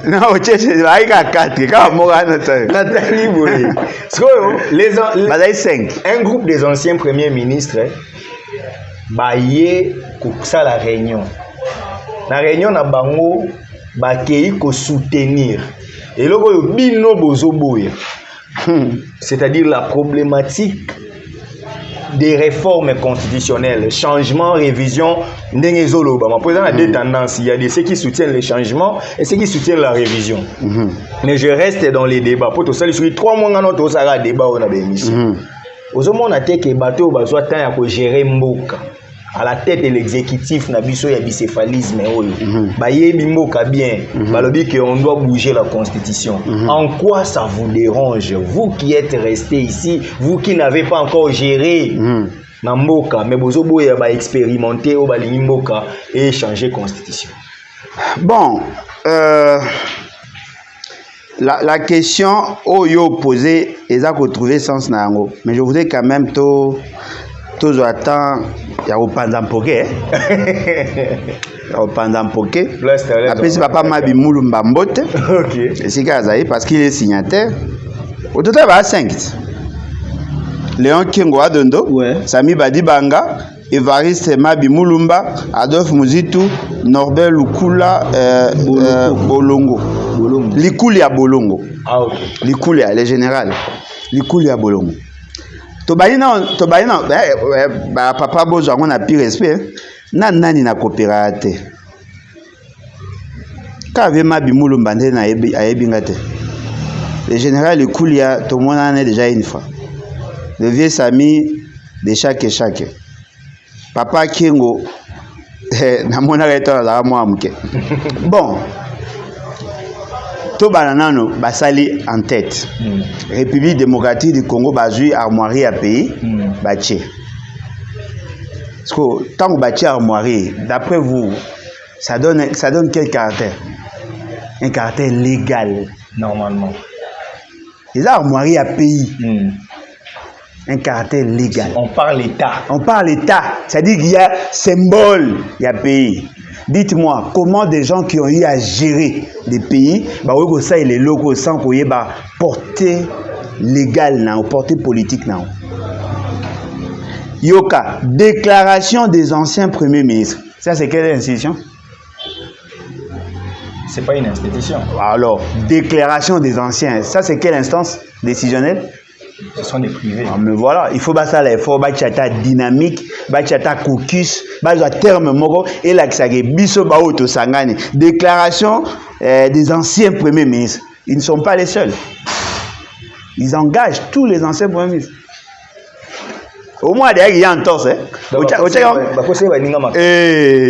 Na cheche aika 4 ka moka na tangi. Na tangi boye. Les 5. Un groupe des anciens premiers ministres baye ko la réunion. Na réunion na bango ba kei ko soutenir. Et loko yo bino bozo boye. C'est-à-dire la problématique des réformes constitutionnelles, changement, révision, ndengezolo. Ma président a 2 tendances. Il y a ceux qui soutiennent les changements et ceux qui soutiennent la révision. Mais je reste dans les débats. Pour tout ça, sur 3 mois, on a un débat on a des émissions. Aux hommes, on a dit que bateau besoin de gérer Mboka. À la tête de l'exécutif, na biso ya bicéphalisme bayebi mboka bien, balobi que on doit bouger la constitution. En quoi ça vous dérange, vous qui êtes resté ici, vous qui n'avez pas encore géré na mboka, mais bozo boya ba expérimenter au balingi mboka et changer constitution? Bon, la question oyo posée est à retrouver sens na yango, mais je voudrais quand même tous attend ya opanzampoke opanzampoke après si papa Mabi Mulumba Mbote OK c'est Kazaï parce qu'il est signataire au total va 5 Léon Kengo Adondo Sami Badibanga Evariste Mabi Mulumba Adolphe Muzitu Norbert Lukula Bolongo Likuli ya Bolongo Likuli ya le général Likuli ya Bolongo Tobaina, papa Bozo, on a plus respect. Nani na coopérateur. Kave Mabi Mulumba na ayebingate. Le général Koulia, tout le monde en est déjà une fois. Le vieux Sami de chaque. Papa Kengo, na mona reto la moi amke. Bon. To bananano basali en tête. République démocratique du Congo bazui armoirie à pays bâti. Parce que tant que bâti armoirie, d'après vous, ça donne quel caractère? Un caractère légal normalement. Les armoiries à pays. Un caractère légal. On parle l'État. On parle l'État, c'est-à-dire qu'il y a symbole, il y a pays. Dites-moi, comment des gens qui ont eu à gérer des pays, ça et les locaux sans qu'il y ait portée légale, portée politique. Yoka, déclaration des anciens premiers ministres. Ça, c'est quelle institution? C'est pas une institution. Alors, déclaration des anciens, ça, c'est quelle instance décisionnelle? Ce sont des privés. Ah, mais voilà, il faut ça l'effort, bachata dynamique, bachata caucus, bachata terme moko, et là, ça biso baoto sangane. Déclaration des anciens premiers ministres. Ils ne sont pas les seuls. Ils engagent tous les anciens premiers ministres. Au moins, il y a un torse.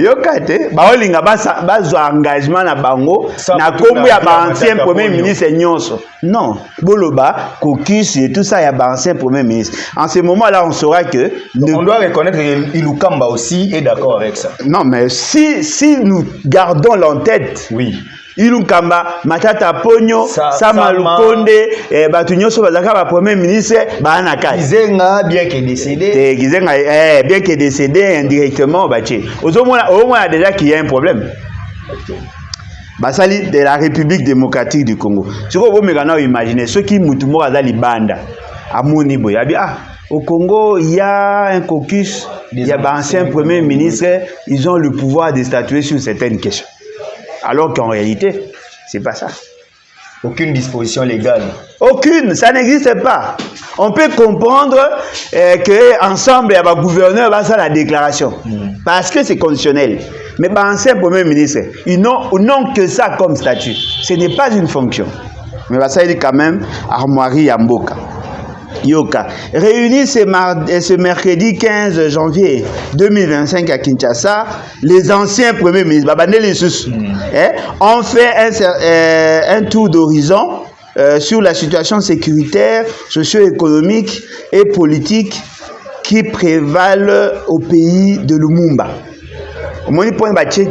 Yokate, baolinga bazo engagement na bango, na kombo ya ancien premier ministre nyonso. Non, boloba, caucus et tout ça, il y a ancien premier ministre. En ce moment-là, on saura que... On doit reconnaître que Ilukamba aussi est d'accord avec ça. Non, mais si nous gardons l'en-tête... Oui. Ilukamba, Matata Pogno, Sama Lukonde, Batunyoso Bazaka, ba premier ministre, Banaka. Gizenga, bien qu'il est décédé. Gizenga, bien qu'il est décédé indirectement, Baché. Au moins, déjà qu'il y a un problème. Basali de la République démocratique du Congo. Ce que vous imaginez, ceux qui moutumou à Banda, à Monibo, au Congo, il y a un caucus, il y a un ancien premier ministre, ils ont le pouvoir de statuer sur certaines questions. Alors qu'en réalité, c'est pas ça. Aucune disposition légale. Aucune, ça n'existe pas. On peut comprendre qu'ensemble, il y a un gouverneur qui a la déclaration. Parce que c'est conditionnel. Mais ancien premier ministre, ils n'ont que ça comme statut. Ce n'est pas une fonction. Mais ça, il est quand même armoirie Yamboka. Yoka. Réunis ce mercredi 15 janvier 2025 à Kinshasa, les anciens premiers ministres, ont fait un tour d'horizon sur la situation sécuritaire, socio-économique et politique qui prévalent au pays de Lumumba.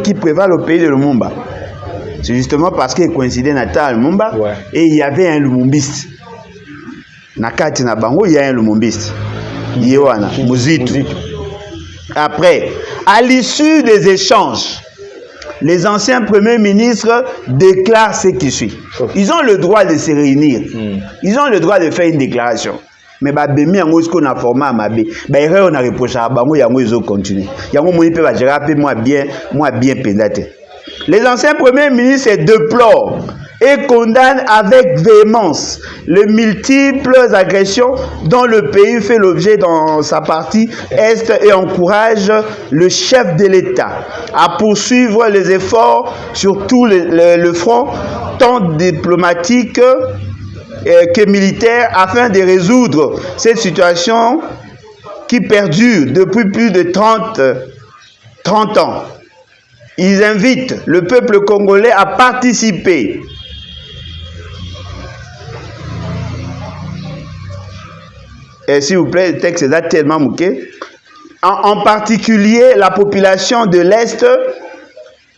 Qui prévalent au pays de Lumumba. C'est justement parce qu'il coïncidait Natal Lumumba et il y avait un Lumumbiste. Nakati na bango, il y a un lumumbiste. Yewana, Muzitu. Après, à l'issue des échanges, les anciens premiers ministres déclarent ce qui suit. Ils ont le droit de se réunir. Ils ont le droit de faire une déclaration. Mais bemi yango ce qu'on a formé à Mabé, on a reproché à bango yango ils ont continué. Yango moni pe ba gérer moi bien pendate. Les anciens premiers ministres déplorent et condamne avec véhémence les multiples agressions dont le pays fait l'objet dans sa partie Est et encourage le chef de l'État à poursuivre les efforts sur tout le front, tant diplomatique que militaire, afin de résoudre cette situation qui perdure depuis plus de 30 ans. Ils invitent le peuple congolais à participer et s'il vous plaît, le texte est là tellement mouqué. En particulier, la population de l'Est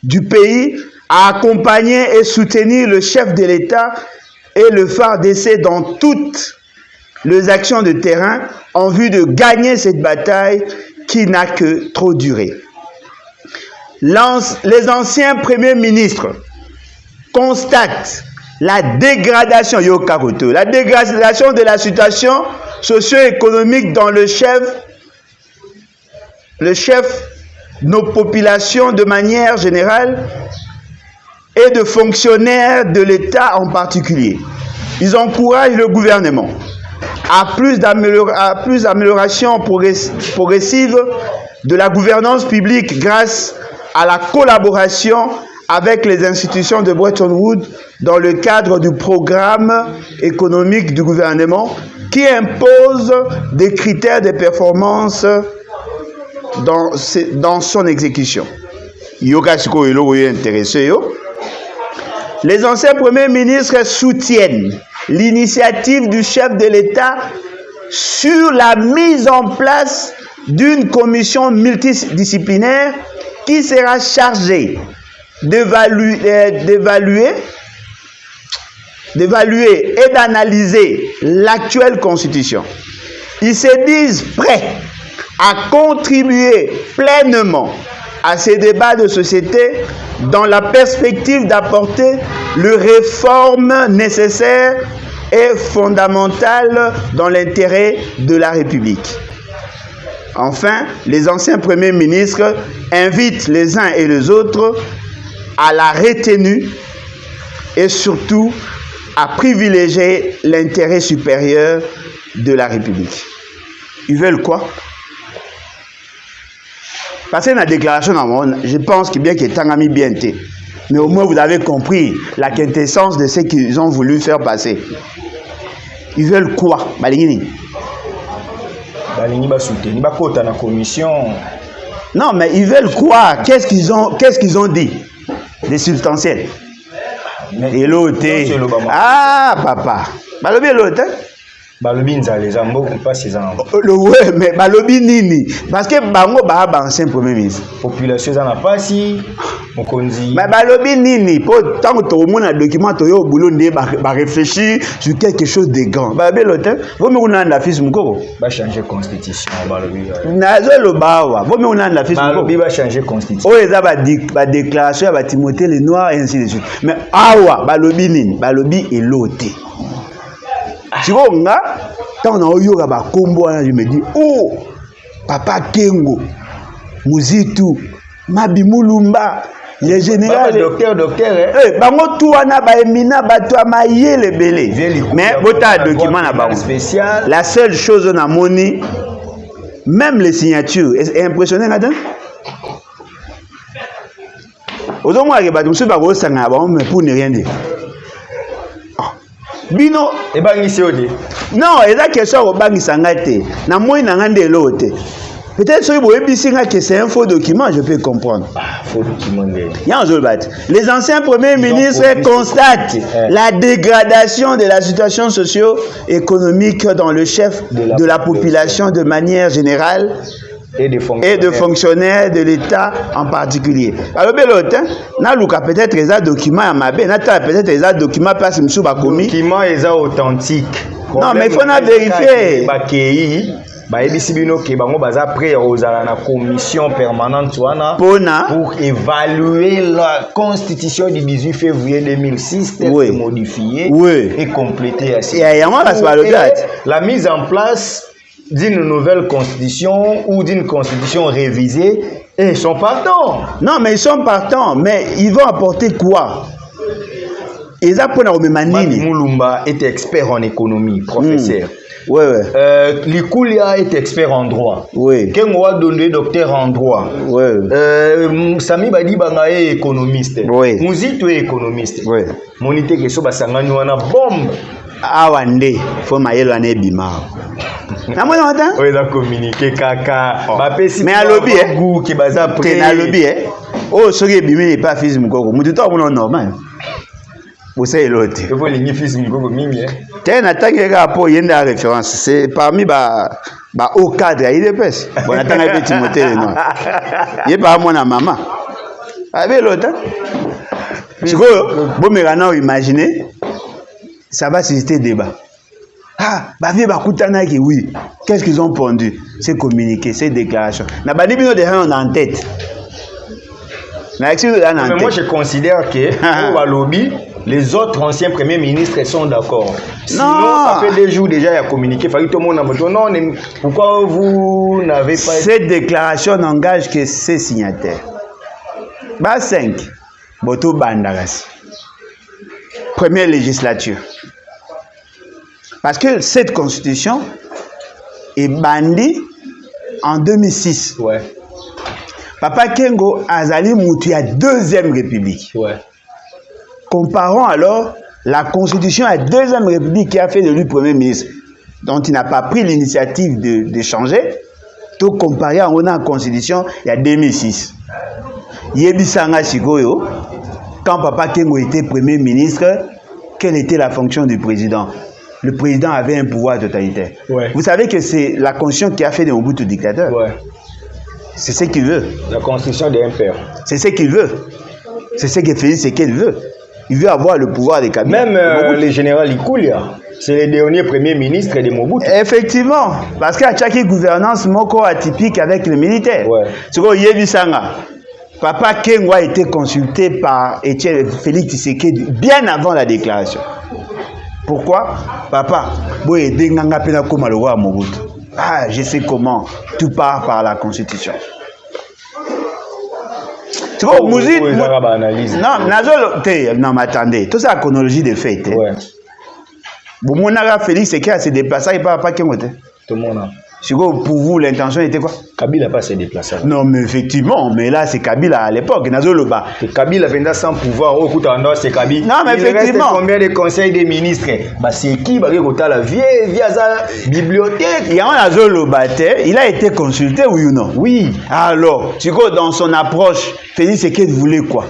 du pays a accompagné et soutenu le chef de l'État et le phare d'essai dans toutes les actions de terrain en vue de gagner cette bataille qui n'a que trop duré. Les anciens premiers ministres constatent la dégradation de la situation socio-économique dans le chef, nos populations de manière générale et de fonctionnaires de l'État en particulier. Ils encouragent le gouvernement à plus d'amélioration progressive de la gouvernance publique grâce à la collaboration avec les institutions de Bretton Woods dans le cadre du programme économique du gouvernement qui impose des critères de performance dans son exécution. Les anciens premiers ministres soutiennent l'initiative du chef de l'État sur la mise en place d'une commission multidisciplinaire qui sera chargée d'évaluer et d'analyser l'actuelle constitution. Ils se disent prêts à contribuer pleinement à ces débats de société dans la perspective d'apporter les réformes nécessaires et fondamentales dans l'intérêt de la République. Enfin, les anciens premiers ministres invitent les uns et les autres à la retenue et surtout à privilégier l'intérêt supérieur de la République. Ils veulent quoi? Parce que dans la déclaration, je pense que bien qu'il est mis bien été. Mais au moins, vous avez compris la quintessence de ce qu'ils ont voulu faire passer. Ils veulent quoi? Balingini. Balingi va soutenir, va côté la commission. Non, mais ils veulent quoi? Qu'est-ce qu'ils ont dit? Des substantiels. Et l'autre. Ah, papa. Balobi l'autre. Balobi nzale zambo pas ces enfants. Ouais, mais balobi nini? Parce que bango ba ancien premier ministre. Population za na pasi mokonzi. Mais balobi nini? Pour tant que tout le monde a document toyo boulot ndé ba réfléchir sur quelque chose de grand. Balobi l'autre. Vous me connaissez la fils mukoko. Ba changer constitution balobi. Nazo lo bawa. Vous me connaissez la fils mukoko. Balobi ba changer constitution. Oh les a ba déclaration ba Timothée le noir et ainsi de suite. Mais awa balobi nini? Balobi et l'autre. Tu vois, quand on a eu un combo, je me dis, oh, Papa Kengo, Muzitu, Mabi Mulumba, les généraux. Docteur, eh, bango tout ana ba emina ba to amaye le belé. Mais bota document na bango spécial. La seule chose on a moni, même les signatures, est impressionné là-dedans. Aujourd'hui, on va tout ba ko sanga ba mais pour ne rien dire. Bino et bangisi odi. Non, et la question au bangisanga te. Na moi na ngande l'autre. Peut-être si vous avez que c'est un faux document, je peux comprendre. Faux document. Les anciens premiers ministres constatent la dégradation de la situation socio-économique dans le chef de la population de manière générale et de fonctionnaires de l'État en particulier. Alors, peut-être les documents à ma peut-être les documents passent sous ma commis. Documents est authentique. Non, mais il faut vérifier. Bah ebisibino ke bango baza prêt à la commission permanente pour évaluer la constitution du 18 février 2006 telle que modifiée et complétée. La mise en place d'une nouvelle constitution ou d'une constitution révisée, et ils sont partants. Non, mais ils sont partants, mais ils vont apporter quoi? Ils apprennent au Manini. Mulumba est expert en économie, professeur. Oui. Likoulia est expert en droit. Oui. Kengoa Dondé, docteur en droit. Oui. Sami Badi Banga est économiste. Oui. Mouzito est économiste. Oui. Monité Keso Basangani wana bombe. Awande, faut maïlo ane bima. Na moi n'entend? Oui, da communiquer kaka. Mais à lobby, goût qui baza après. T'es à lobby, oh, ce qui est bimé n'est pas fils mukoko. Moutou toi mon normal. Vous savez l'autre. Il faut les fils mukoko mimi. T'es n'attend que rapport yenda référence. C'est parmi au cadre il est pèse. Bon attends un petit Timothée le nom. Il est pas moi na maman. Avec l'autre. Tu vois, bon mais maintenant imaginez. Ça va susciter débat. Ah, vie bakutana qui oui. Qu'est-ce qu'ils ont pondu? C'est communiqué, c'est déclaration. Na bani bino de on en tête. Mais moi je considère que pour lobby, les autres anciens premiers ministres sont d'accord. Sinon, ça fait des jours déjà il a communiqué. Tout le monde a dit non, pourquoi vous n'avez pas. Cette déclaration n'engage que ces signataires. Bas 5. Boto Bandaras. Première législature. Parce que cette constitution est bandie en 2006. Ouais. Papa Kengo Azali Moutia, deuxième république. Ouais. Comparons alors la constitution à deuxième république qui a fait de lui premier ministre, dont il n'a pas pris l'initiative de changer, tout comparé à la constitution il y a 2006. Yebisanga Sikoyo, quand Papa Kengo était premier ministre, quelle était la fonction du président? Le président avait un pouvoir totalitaire. Ouais. Vous savez que c'est la constitution qui a fait de Mobutu dictateur. Ouais. C'est ce qu'il veut. La constitution des impairs. C'est ce qu'il veut. C'est ce que Félix Sekedi veut. Il veut avoir le pouvoir des cabinets. Même le général Likoulia, c'est le dernier premier ministre de Mobutu. Effectivement. Parce qu'il y a chaque gouvernance moko atypique avec les militaires. Ouais. C'est quoi Yebisanga? Papa Kengo a été consulté par Félix Tshisekedi bien avant la déclaration. Pourquoi? Papa, boye denganga pena koma le roi Mobutu. Ah, je sais comment. Tout part par la Constitution. Tu vois, musique. Non, mais attendez. Tout ça, la chronologie des faits. Ouais. Bon, mon ara Félix c'est qu'il s'est déplacé, il part pas qui côté. Tout le monde. Pour vous, l'intention était quoi? Kabila n'a pas se déplacé. Non, mais effectivement, mais là, c'est Kabila à l'époque. Kabila venait sans pouvoir. Oh, écoute, c'est Kabila. Non, mais effectivement. Reste combien de conseils des ministres? Bah, c'est qui? Bah, la vieille bibliothèque. Il a été consulté, oui ou non? Oui. Alors, tu vois, dans son approche, Félix Tshisekedi voulait quoi?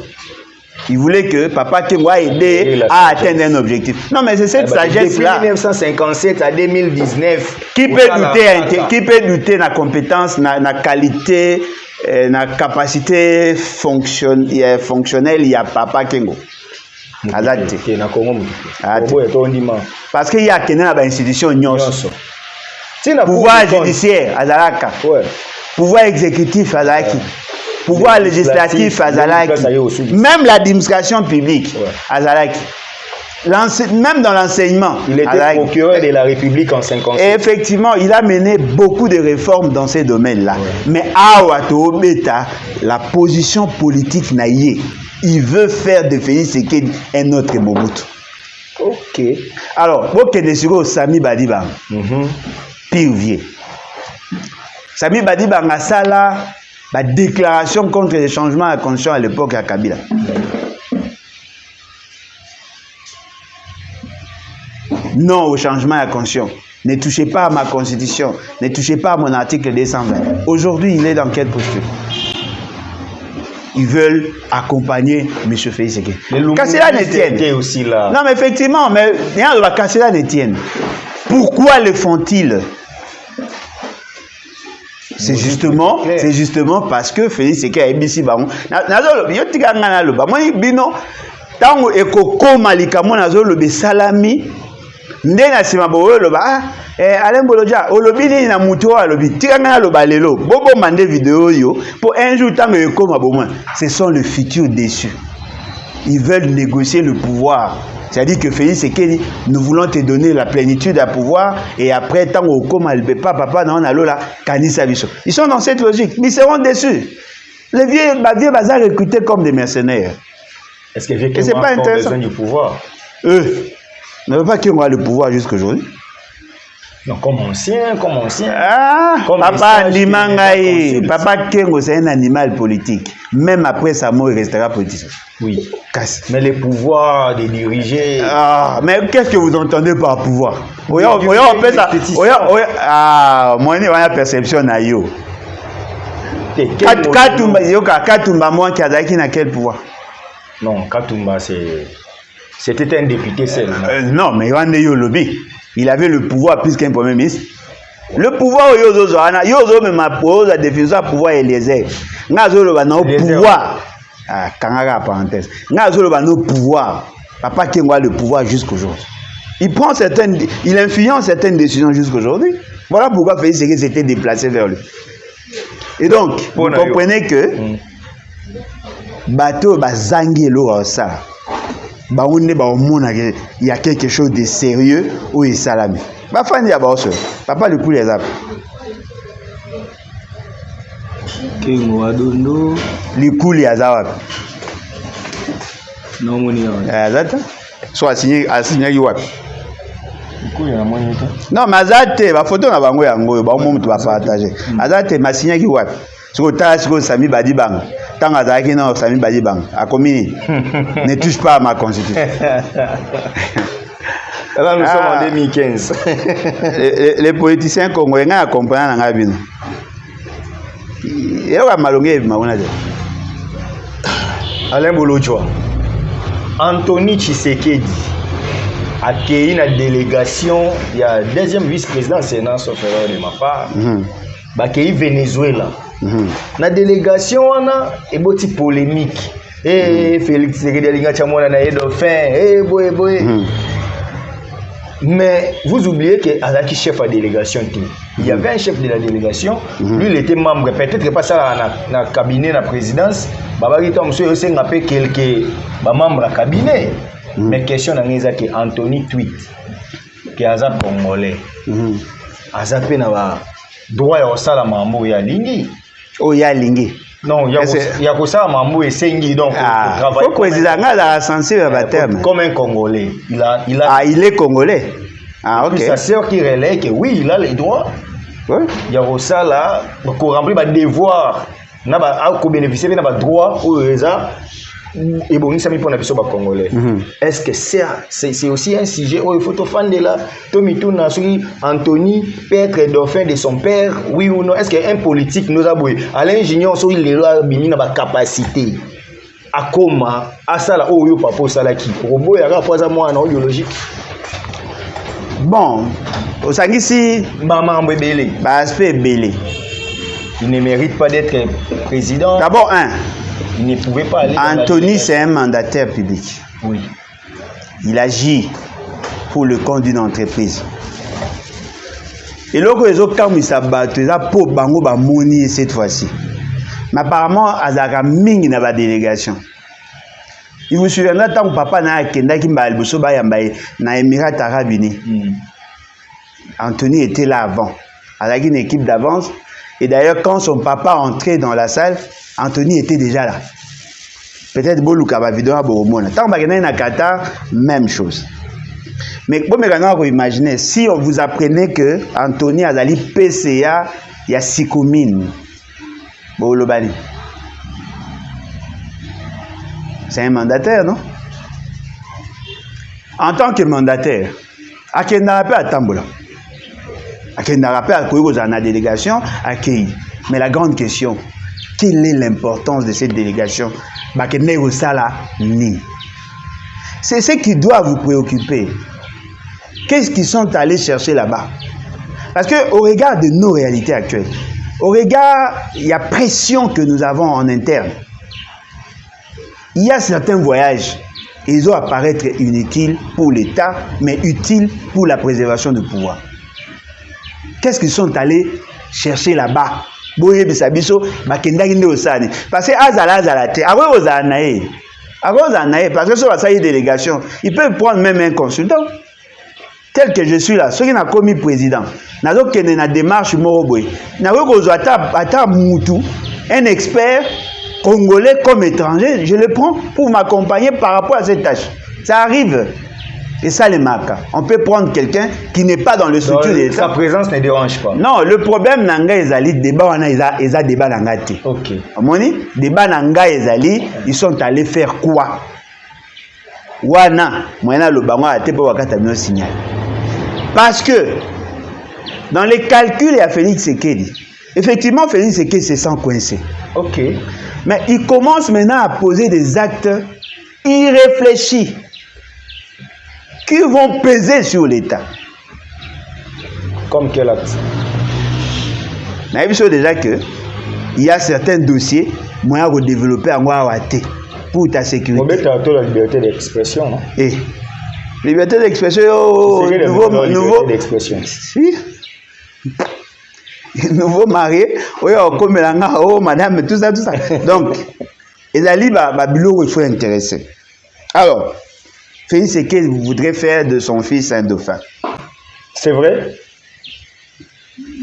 Il voulait que Papa Kengo aide à atteindre un objectif. Non, mais c'est cette sagesse-là. Depuis 1957 à 2019. Qui peut douter de la compétence, de la qualité, de la capacité fonctionnelle, il y a Papa Kengo. Parce qu'il y a une institution, pouvoir judiciaire, Azalaka. Pouvoir exécutif, Azalaki. Pouvoir législatif, Azalaki. Même l'administration publique, Azalaki. Même dans l'enseignement. Il était procureur de la République en 57. Et effectivement, il a mené beaucoup de réformes dans ces domaines-là. Mais Awato Beta, la position politique naïe, il veut faire de Félix Tshisekedi un autre Mobutu. Ok. Alors, vous connaissez Sami Badibang, pire vieux. Sami Badibang a ça là. La déclaration contre les changements à la Constitution à l'époque à Kabila. Non au changement à la Constitution. Ne touchez pas à ma Constitution. Ne touchez pas à mon article 220. Aujourd'hui, il est dans quelle posture? Ils veulent accompagner M. Félix Tshisekedi. Kassela n'Étienne aussi là. Non, mais effectivement, mais Kassela n'Étienne. Pourquoi le font-ils? C'est justement parce que Félix Tshisekedi a ABC Baron. Nazolo, yo tika ngana loba. Moi bino tango ekokoma likamo nazolo be salami. Ndena sima bo loba Alain Bolodja olobi ni na muto alobi tika ngana loba lelo. Bobo mande vidéo yo pour un jour tango ekoma bo moins. Ce sont le futur déçus. Ils veulent négocier le pouvoir. C'est-à-dire que Félix Tshisekedi, nous voulons te donner la plénitude à pouvoir et après, tant au coma, le papa, non, ils sont dans cette logique, mais ils seront déçus. Les vieux bazar recrutés comme des mercenaires. Est-ce que j'ai besoin du pouvoir? Ne veut pas qu'ils aient le pouvoir jusqu'aujourd'hui. Non, comme ancien. Ah, comme Papa Limangaï, Papa Kengo, c'est un animal politique. Même après sa mort, il restera politicien. Oui. Mais les pouvoirs de diriger. Ah, mais qu'est-ce que vous entendez par pouvoir? Moi, il y a perception à yo. Katumba, moi, qui a quel pouvoir? Non, Katumba, c'était un député seul. Non, mais il avait le pouvoir plus qu'un premier ministre. Le pouvoir, la définition du pouvoir Eliezer. Pouvoir. Ah, Kangara, parenthèse. Le pouvoir. Papa Kengo a le pouvoir jusqu'aujourd'hui. Il influence certaines décisions jusqu'aujourd'hui. Voilà pourquoi Félix Tshisekedi s'était déplacé vers lui. Et donc, vous comprenez que bateau bazangelo ça. Il y a quelque chose de sérieux où il salami. Papa le coup les apps. Les coups les azawak. Non, mon soit signé Yuak. Non, mais Azate, la photo n'a pas partager. Azate m'a signé Yuak. Ce Sami Badibang. Tant Azaki non, Sami Badibang. A commis. Ne touche pas à ma constitution. Là, nous sommes en 2015. Les politiciens congolais comprennent la vie. Il y a malongé, Alain Bolodjoa. Anthony Tshisekedi a accueilli une délégation, il y a deuxième vice-président Sénat, sauf erreur de ma part, a accueilli Venezuela. La délégation, on a une petite polémique. Félix Tshisekedi a dit mais vous oubliez qu'il y a un chef de la délégation. Il y avait un chef de la délégation, lui il était membre, peut-être pas ça dans le cabinet de la présidence. Il y a quelques membres du cabinet. Mais question est que Anthony tweet, qui est un Congolais. azape na ba droit ya osala mambo ya lingi. Oh ya lingi. Non, il y a ça mambo et sengi donc travailler. Faut président la sensible à terme. Comme un Congolais. Il est congolais. Ah OK. Sa sœur qui relaie que oui, il a les droits. Oui. Il y a ça là pour remplir ba devoir. Na ba ko bénéficier na ba droit ou ça et bon ça mi pour na biso ba congolais. Est-ce que c'est aussi un sujet où il faut te fendre là Tomi Tuna sur Anthony père dauphin de son père oui ou non est-ce qu'un politique nous a boué Alain Junior sur il est bimi na ba capacité à koma à ça là oh yo papa ça là qui robo ya rapport à moi en biologique. Bon, au Sangisi maman Mbele ba aspect belé. Il ne mérite pas d'être président. D'abord, il ne pouvait pas aller. Anthony, c'est un mandataire public. Oui. Il agit pour le compte d'une entreprise. Et là, ils ont comme ça battu, ils ont pour bango ba moni cette fois-ci. Mais apparemment, Azara Ming n'a pas de délégation. Il vous souviendra tant que papa n'a kenda kimba alboso ba yambaye na Émirats Arabes Unis. Anthony était là avant. Avec une équipe d'avance. Et d'ailleurs, quand son papa entrait dans la salle, Anthony était déjà là. Peut-être Boluka va vidéo à Boromona. Tant que na Qatar, même chose. Mais bon, vous imaginez, si on vous apprenait que Anthony Azali PCA, il y a Sikomine. Bolobani. C'est un mandataire, non? En tant que mandataire, à qui n'a pas à Tambola. Il n'y a pas de délégation accueillie. Mais la grande question, quelle est l'importance de cette délégation? C'est ce qui doit vous préoccuper. Qu'est-ce qu'ils sont allés chercher là-bas? Parce qu'au regard de nos réalités actuelles, au regard, il y a pression que nous avons en interne. Il y a certains voyages, ils ont apparaître inutiles pour l'État, mais utiles pour la préservation du pouvoir. Qu'est-ce qu'ils sont allés chercher là-bas? Parce que parce que sur la délégation, ils peuvent prendre même un consultant. Tel que je suis là, ceux qui n'ont commis président, n'a pas démarche un expert congolais comme étranger, je le prends pour m'accompagner par rapport à cette tâche. Ça arrive. Et ça, les marques. On peut prendre quelqu'un qui n'est pas dans le structure de l'État. Sa présence ne dérange pas. Non, le problème, nanga ezali, débat, ils débat nangati. Ok. Amoni, débat nanga ezali, ils sont allés faire quoi? Wana, moyena le bango a te pour wakata mino signal. Parce que, dans les calculs, il y a Félix Sekedi. Effectivement, Félix Sekedi se sent coincé. Ok. Mais il commence maintenant à poser des actes irréfléchis qui vont peser sur l'État. Comme quel acte? Mais il faut déjà que il y a certains dossiers moyens de développer en pour ta sécurité. On met la liberté d'expression, non? Et liberté d'expression, nouveau d'expression. Si. Nouveau marié, oh madame, tout ça. Donc, et la libre, il faut intéresser. Alors, Félix Sekedi voudrait faire de son fils un dauphin. C'est vrai?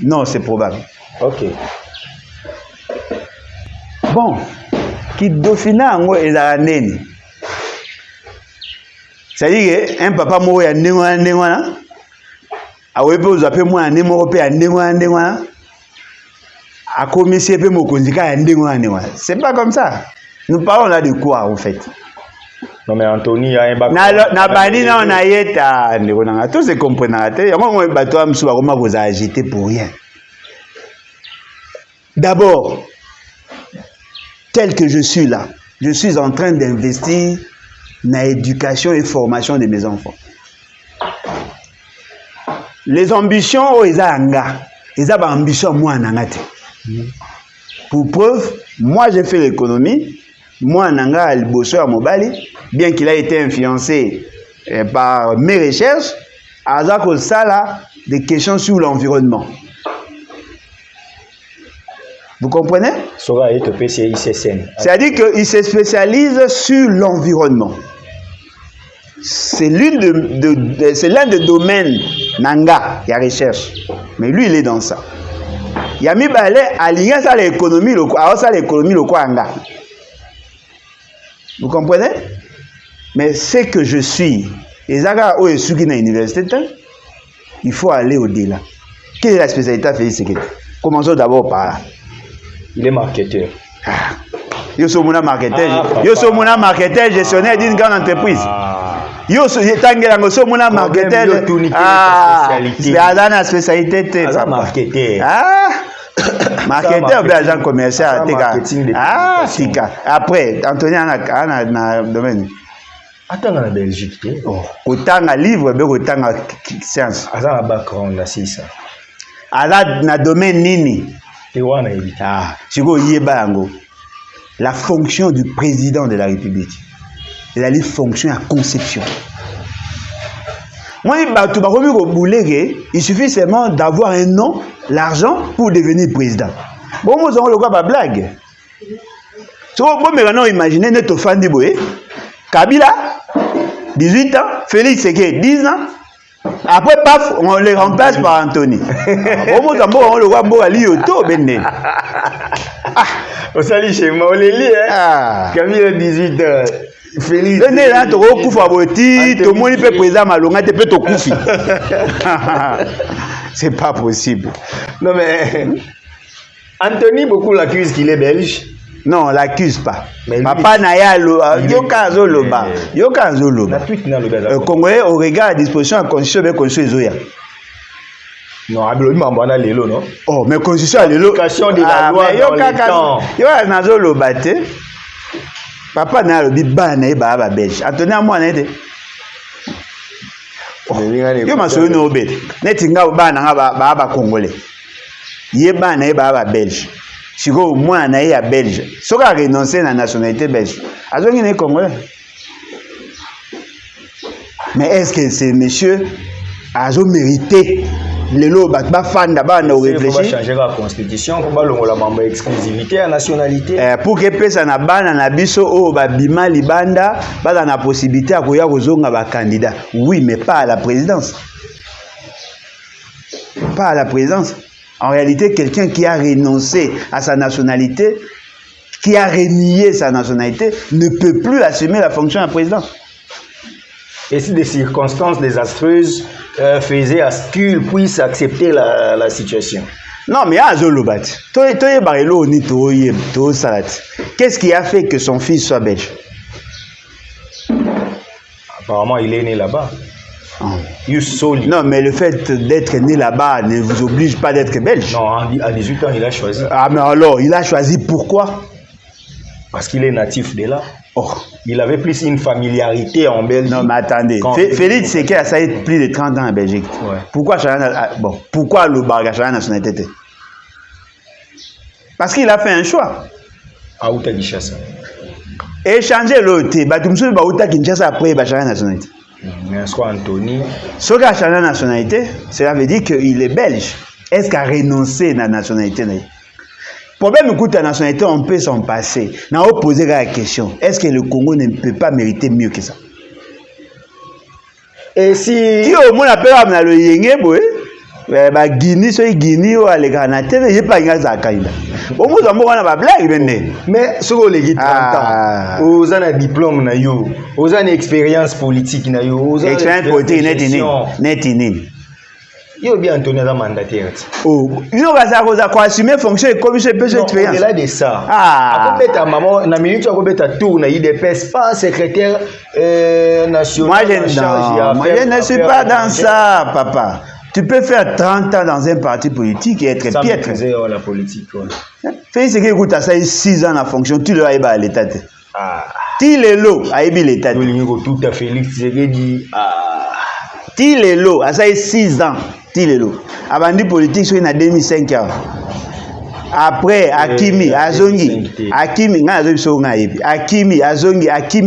Non, c'est probable. Ok. Bon, qui dauphina est la nene. C'est-à-dire qu'un papa mort à Néwana, a webe vous appelez moi un numéro à Néwana, a commissaire pe mokonzika à Néwana. C'est pas comme ça. Nous parlons là de quoi en fait? Non mais Anthony a un bac. Na bani na on a yeta ndekona tous se comprennent. Yango bato am suba koma vous agiter pour rien. D'abord, tel que je suis là, je suis en train d'investir dans l'éducation et formation de mes enfants. Les ambitions ils ont ambition moi nangate. Pour preuve, moi j'ai fait l'économie. Moi, Nanga Alboso à Mobali, bien qu'il a été influencé par mes recherches, à ça là, des questions sur l'environnement. Vous comprenez? C'est-à-dire qu'il se spécialise sur l'environnement. c'est l'un des domaines nanga, il y a recherche. Mais lui, il est dans ça. Yami Balé, aligné ça l'économie, le quoi anga. Vous comprenez? Mais c'est que je suis. Et Zaga, où est ce qui est à l'université, il faut aller au-delà. Quelle est la spécialité Félix Sekedi? Commençons d'abord par là. Il est marketeur. Yo suis mon marketeur gestionnaire d'une grande entreprise. Yo suis mon marketeur. C'est la spécialité. Marketeur. Marketeur ou agent commercial. Tika. Après, Anthony a un domaine. Attends, en Belgique. Autant à livre, autant à science. Azan a background, c'est ça. Ala na domaine nini. La fonction du président de la République. Il a une fonction à conception. Moi, il suffit seulement d'avoir un nom, l'argent pour devenir président. Bon, moi, on le voit pas blague. Si vous imaginez notre fan de Boé, Kabila, 18 ans, Félix Sekedi, 10 ans. Après, paf, on les remplace par Anthony. On le voit à l'Ioto, Bende. On s'allie chez moi, on les lit, hein. Camille, 18 ans. Félix. Le nez là, tu recouvres à Boti, tout le monde peut présenter Malonga, tu peux te couper. C'est pas possible. Non, mais. Anthony, beaucoup l'accuse qu'il est belge. Non, on l'accuse pas. Papa Naya, Yokazo Loba. Yokazo Loba. Congolais, au regard à disposition de la constitution, mais constitution Zoya. Non, Abeloni Mambana Lelo, non? Oh, mais constitution à Lelo. L'application de la loi dans le temps. Yokazo Loba, Papa Naya Lobi, Bana, Baba Belge. Attendez à moi, Nede. Yo ma soyo no bet. Netinga Bana, Baba Congolais. Yé Bana, Baba Belge. Si vous moi na ya belge, so ka renoncer na nationalité belge. Azongi ne congolais. Mais est-ce que ces messieurs azo mérité le lo ba fan d'abord na réfléchir? Il faut changer la constitution pour longola membre exclusivité à nationalité. Pour que pesa na bana na biso o ba bima libanda, ba na possibilité à koya kozonga ba candidat. Oui, mais pas à la présidence. Pas à la présidence. En réalité, quelqu'un qui a renoncé à sa nationalité, qui a renié sa nationalité, ne peut plus assumer la fonction de président. Et si des circonstances désastreuses faisaient à ce qu'il puisse accepter la situation? Non, mais qu'est-ce qui a fait que son fils soit belge? Apparemment, il est né là-bas. Non, mais le fait d'être né là-bas ne vous oblige pas d'être belge. Non, à 18 ans, il a choisi. Ah, mais alors, il a choisi pourquoi? Parce qu'il est natif de là. Oh. Il avait plus une familiarité en Belgique. Non, mais attendez. Félix Sekedi a ça plus de 30 ans en Belgique. Ouais. Pourquoi le Barga a la nationalité? Parce qu'il a fait un choix. À Outa Kinshasa. Échanger l'autre. Batumsu ba Outa Kinshasa après il a changé la nationalité. Anthony. Ce qui a changé la nationalité, cela veut dire qu'il est belge. Est-ce qu'il a renoncé à la nationalité? Problème, écoute, la nationalité, on peut s'en passer. On a posé la question, est-ce que le Congo ne peut pas mériter mieux que ça? Et si... Qui au moins appelle à le Yenge, Guinée, c'est Guinée, ou à l'égranité, il n'y a pas de Kaïda. Au moins, on a pas blague, mais sur les 30 ans, aux ans de diplôme, aux ans d'expérience politique, expérience politique, net. Il y a bien Anthony mandataire. Oh, il y a quoi assumer fonction et commission de expérience. Au-delà de ça, à côté de maman, na minute à côté de tout, na IDPS pas secrétaire national. Moi je ne suis pas dans ça, papa. Tu peux faire 30 ans dans un parti politique et être piètre. La politique. Fais ce que écoute à ça 6 ans en fonction, tu le as à l'état. Tu le lot à l'état. Tout à fait Félix Sekedi. Tilelo, à ça 6 ans. Tilelo. Avant du politique, c'est en 2005 ans. Après, Akimi, Azongi. Akimi,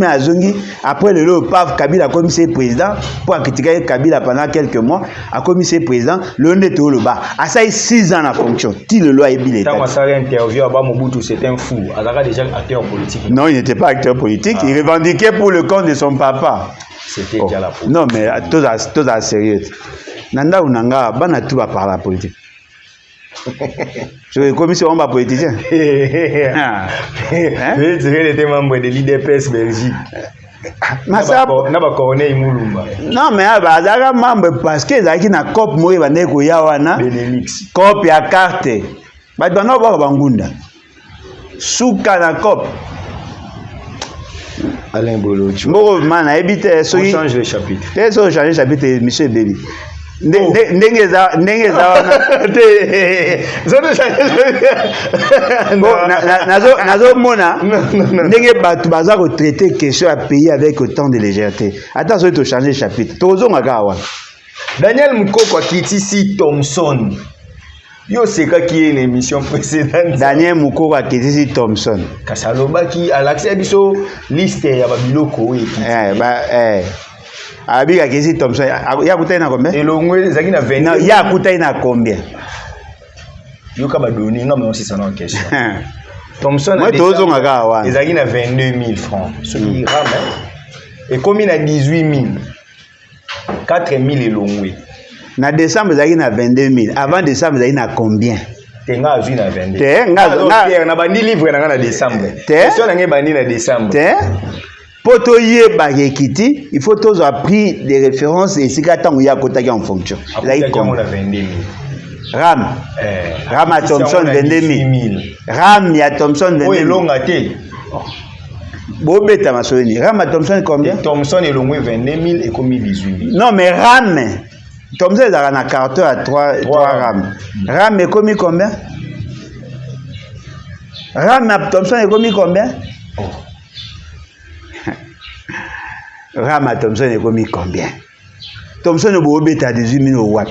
Azongi. Après le lot, paf, Kabila a commis ses présidents. Pour critiquer Kabila pendant quelques mois, a commis ses présidents. Le Neto le bas. À ça 6 ans en fonction. Tilelo a ébi l'état. Quand on s'est interviewé à Mobutu, c'était un fou. Il était déjà acteur politique. Non, il n'était pas acteur politique. Il revendiquait pour le compte de son papa. c'était déjà la politique. Non, mais tout ça sérieux. Nanda Unanga, bana tout va par la politique. Je comme si on va politicien. Tu étais membre de l'IDPS Belgique. Non, mais bazaka membre parce que zaki na cop moye bandeko ya wana. Benelux. Cop ya carte. Ba bana ba bangunda. Souka na cop. Alain Bolo. Mboko mana ebite so on change le chapitre. Te so changer chapitre monsieur Baby. Ndenge za nazo mona ndenge batu baza ko traiter question à pays avec autant de légèreté. Attends, so to changer chapitre. Tozonga kawa. Daniel Mukoko akitisi Thompson. Yo seka qui est l'émission précédente. Daniel Mukoko akitisi Thompson. Kasaloba qui a l'accès biso liste ya babiloko Abi akitisi Thompson. Ya kutai na combien? Elongwe zaki na 20. Non, ya kutai na combien? Yo ka ba doni non mais on c'est en question. Thompson moi tozonga kawa. Ezaki na 22 000 francs. Ce qui rame. Et comme il a 18 000. 4 000 elongwe. Na décembre ezaki na 22 000. Avant décembre ezaki na combien? Tenga azui na 22. Te na bandi livre na décembre. Te na bandi na décembre. Te poto yeba ekiti, il faut tous appris des références et si katango ya kotaki en fonction. Ezaki comme na 22 000. Ram à Thompson 22 000. Ram ya Thompson 22 000. Oui, longa te. Bobeta masoni. Ram à Thompson combien? Thompson est longé 22 000 et comme 18 000. Non mais Ram Thompson est dans un carton à 3 RAM. Ram est commis combien? Ram à Thompson est commis combien? Ram à Thompson est commis combien? Thompson est beau bêta 18 000 au watt.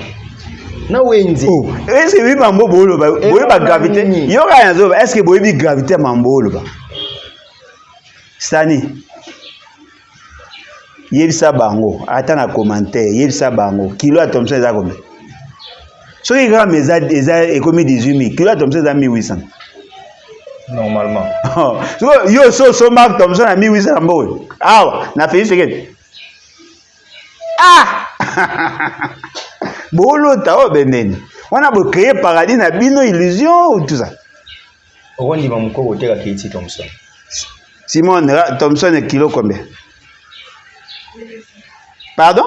Na wenzi. Est-ce que oui mambo bolo ba? Boye ba gravité. Yo ka yanzo est-ce que boye bi gravité mambo lo ba? Stani. Yebisa bango, ata na commentaire, yebisa bango. Kilo à Thompson eza combien? So il grand mais eza économie 18 000. Kilo à Thompson eza 1800. Normalement. So yo so Mark Thompson à 1800 mbo. Ah, na fait second. Ah! Bolo ta beneni. On a beau créer paradis na bino illusion ou tout ça. On dit Mukoko teka Keiti Thompson. Simon Thompson est kilo combien? Pardon?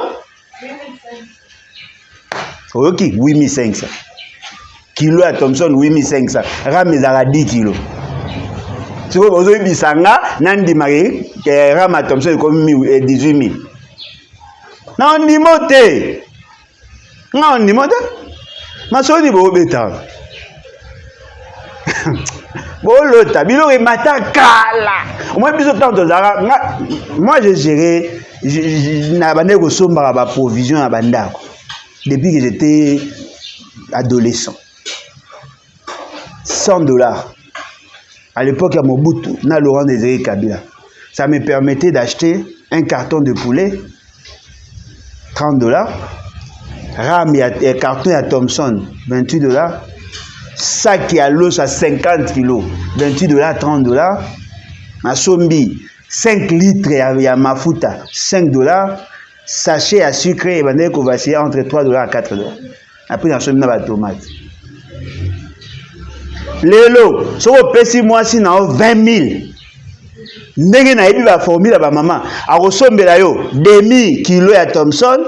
Ok, 8500. Kilo à Thompson 8500. Ram ezaka 10 kilos. Si vous avez bisanga, nandi mari, Ram à Thompson comme 18 000. Non, ni moté. Non, ni moté. Ma soni bo beta. Bolo tabilo et mata kala. Moi biso tant de zara. Moi j'ai géré na bande ko somba ba provision à bandako. Depuis que j'étais adolescent. $100. À l'époque à Mobutu, na Laurent Désiré Kabila. Ça me permettait d'acheter un carton de poulet $30. Ram et carton à Thompson $28. Sac à l'os à 50 kilos $28, $30. Ma sombi 5 litres à mafuta $5. Sachet à sucre et bandé qu'on va essayer entre $3 à $4. Après dans sombi na tomate. Lelo, so pesi moi si na 20 000. Ndenge na yebi ba formule ba maman. A kosombela yo demi kilo ya Thompson.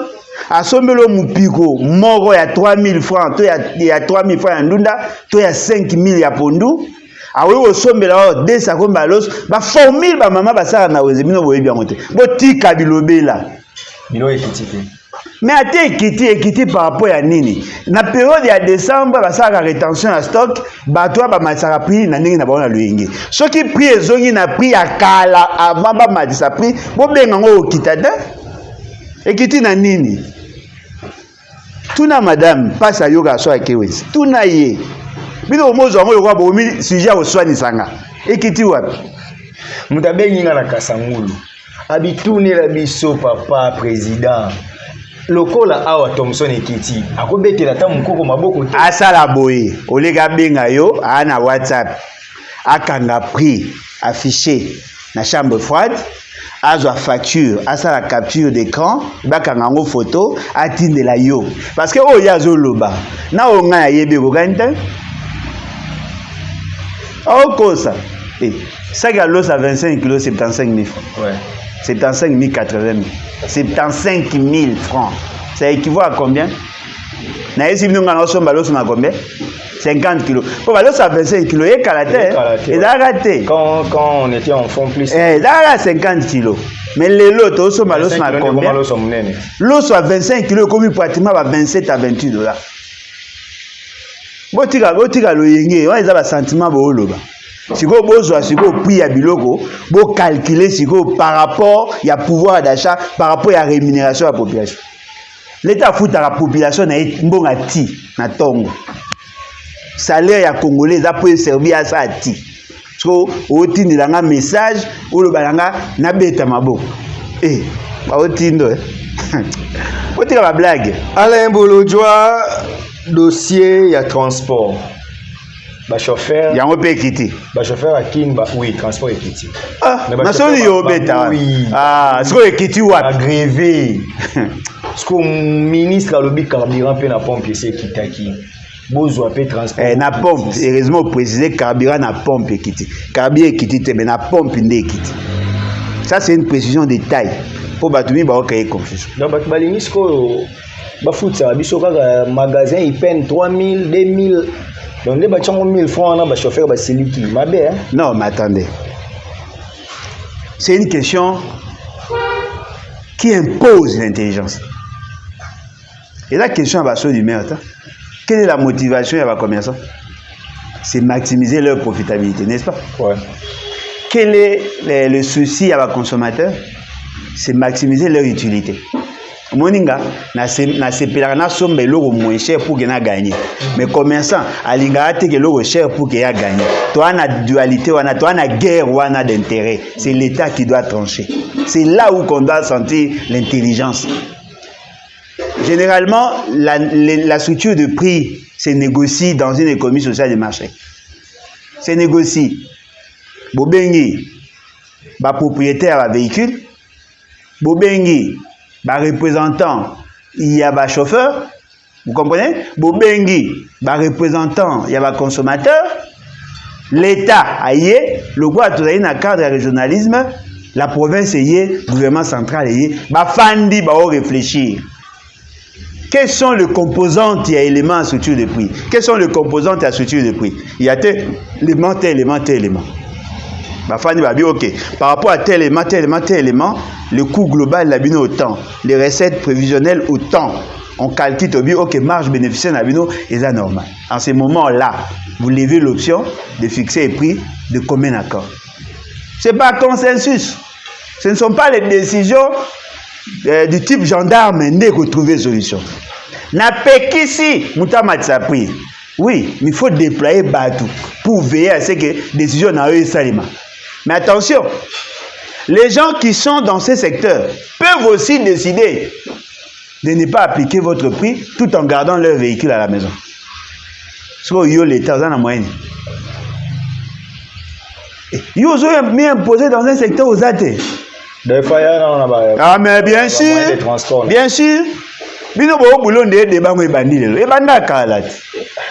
Asombelo mupiko moko ya 3000 francs, to ya 3000 francs ya ndunda, to ya 5000 ya pondu. Awe osombela o desa komba los, ba formule ba mama basara na weze bino boyebi yango te. Bo tika bilobela. Bilo ekitike. Mais ate ekiti par rapport à nini? Na période ya décembre basara rétention à stock, ba toi ba masara prix na ndenge na ba na luenge. Soki prix ezongi na prix ya kala avant ba matisa prix, bo benga ngo okitata. Ekiti na nini? Tuna madame passe à yoga so akewezi. Tuna ye. Bino mozo ngo yoka bo mi sujet o swani sanga. Ekiti wapi? Mutabengi na Kasangulu. Abituni la biso papa président. Lokola awa Thompson ekiti. Akobetela ta Mukoko maboko te. Asala boye. Olega benga yo ana WhatsApp. Akanga prix affiché na chambre froide. azwa facture, asa la capture d'écran, bakanga ngo photo, atindela yo. Parce que oh yazo loba. Na onga yebe ko ganta. Oh cosa. Ça galos à 25 kg 75 000 francs. Ouais. 75 000 80 000. 75 000 francs. Ça équivaut à combien? Na yesi nous ngana somba loso na combien? 50 kilos. Pour balos à 25 kilos, et kalaté. Et là raté. Quand on était enfant plus. Eh là 50 kilos. Mais les lots aussi balos na combien? L'os à 25 kilos comme pratiquement à 27 à 28 dollars. Botika lo yenge, on a un sentiment boloba. Si vous besoin, si vous prix à biloko, vous calculez si vous par rapport il y a pouvoir d'achat, par rapport à la rémunération de la population. L'État fout à la population na bon ati na tongo. Salaire ya congolais ça peut servir à ça ati. So otindi langa message ou le balanga na beta mabo. Ba otindo Otindi la blague. Alain Bolodjoa dossier ya transport. Ba chauffeur. Ya ngope kiti. Ba chauffeur akinba oui transport ekiti. Ah, na soli yo beta. Ah, siko ekiti wapi? Agrévé. Parce que ministre alobi carburant pe na pompe c'est kitaki. Bozo pe transport. Na pompe, heureusement préciser carburant na pompe ekiti. Carburant ekiti te mais na pompe ndé ekiti. Ça c'est une précision de taille. Pour batumi ba okaye confusion. Donc balingi sko ba foot ça biso kaka magasin il peine 3000 2000. Donc les bâtiments 1000 francs na ba chauffeur ba siliki. Mabe hein? Non, mais attendez. C'est une question qui impose l'intelligence. Et la question à Basso du maire, quelle est la motivation à la commerçant? C'est maximiser leur profitabilité, n'est-ce pas? Ouais. Quel est le souci à la consommateur? C'est maximiser leur utilité. Moninga, na sepelaka na sombe loko moins cher pour que na gagner. Mais commerçant, alinga ate que loko cher pour que ya gagner. Toi na dualité wana, toi na guerre wana d'intérêt. C'est l'État qui doit trancher. C'est là où qu'on doit sentir l'intelligence. Généralement, la structure de prix se négocie dans une économie sociale de marché. Se négocie. Bobengi, ba propriétaire à véhicule. Bobengi, ba représentant, il y a ba chauffeur. Vous comprenez? Bobengi, ba représentant, il y a ba consommateur. L'État, aïe, le droit de travailler dans le cadre du régionalisme, la province, le gouvernement central, ba fandi, ba réfléchir. Quels sont les composants et éléments à structure de prix? Quels sont les composants à structure de prix? Il y a tel élément, tel élément, tel élément. Ma femme va dire, ok, par rapport à tel élément, tel élément, tel élément, le coût global de la autant, les recettes prévisionnelles autant. On calcule, ok, marge bénéficiaire de la est normal. En ce moment-là, vous levez l'option de fixer les prix de commun accord. Ce n'est pas consensus. Ce ne sont pas les décisions du type gendarme n'est que trouver solution. Na pekisi mutamati prix. Oui, mais il faut déployer Batou pour veiller à ce que les décisions n'aient pas eu salima. Mais attention, les gens qui sont dans ces secteurs peuvent aussi décider de ne pas appliquer votre prix tout en gardant leur véhicule à la maison. Ce que yo l'État dans la moyenne. Yo ont mis imposé dans un secteur aux athées. Ah mais bien sûr, bien sûr. Bino bo boulot de débat mo bandile e banda kala ti.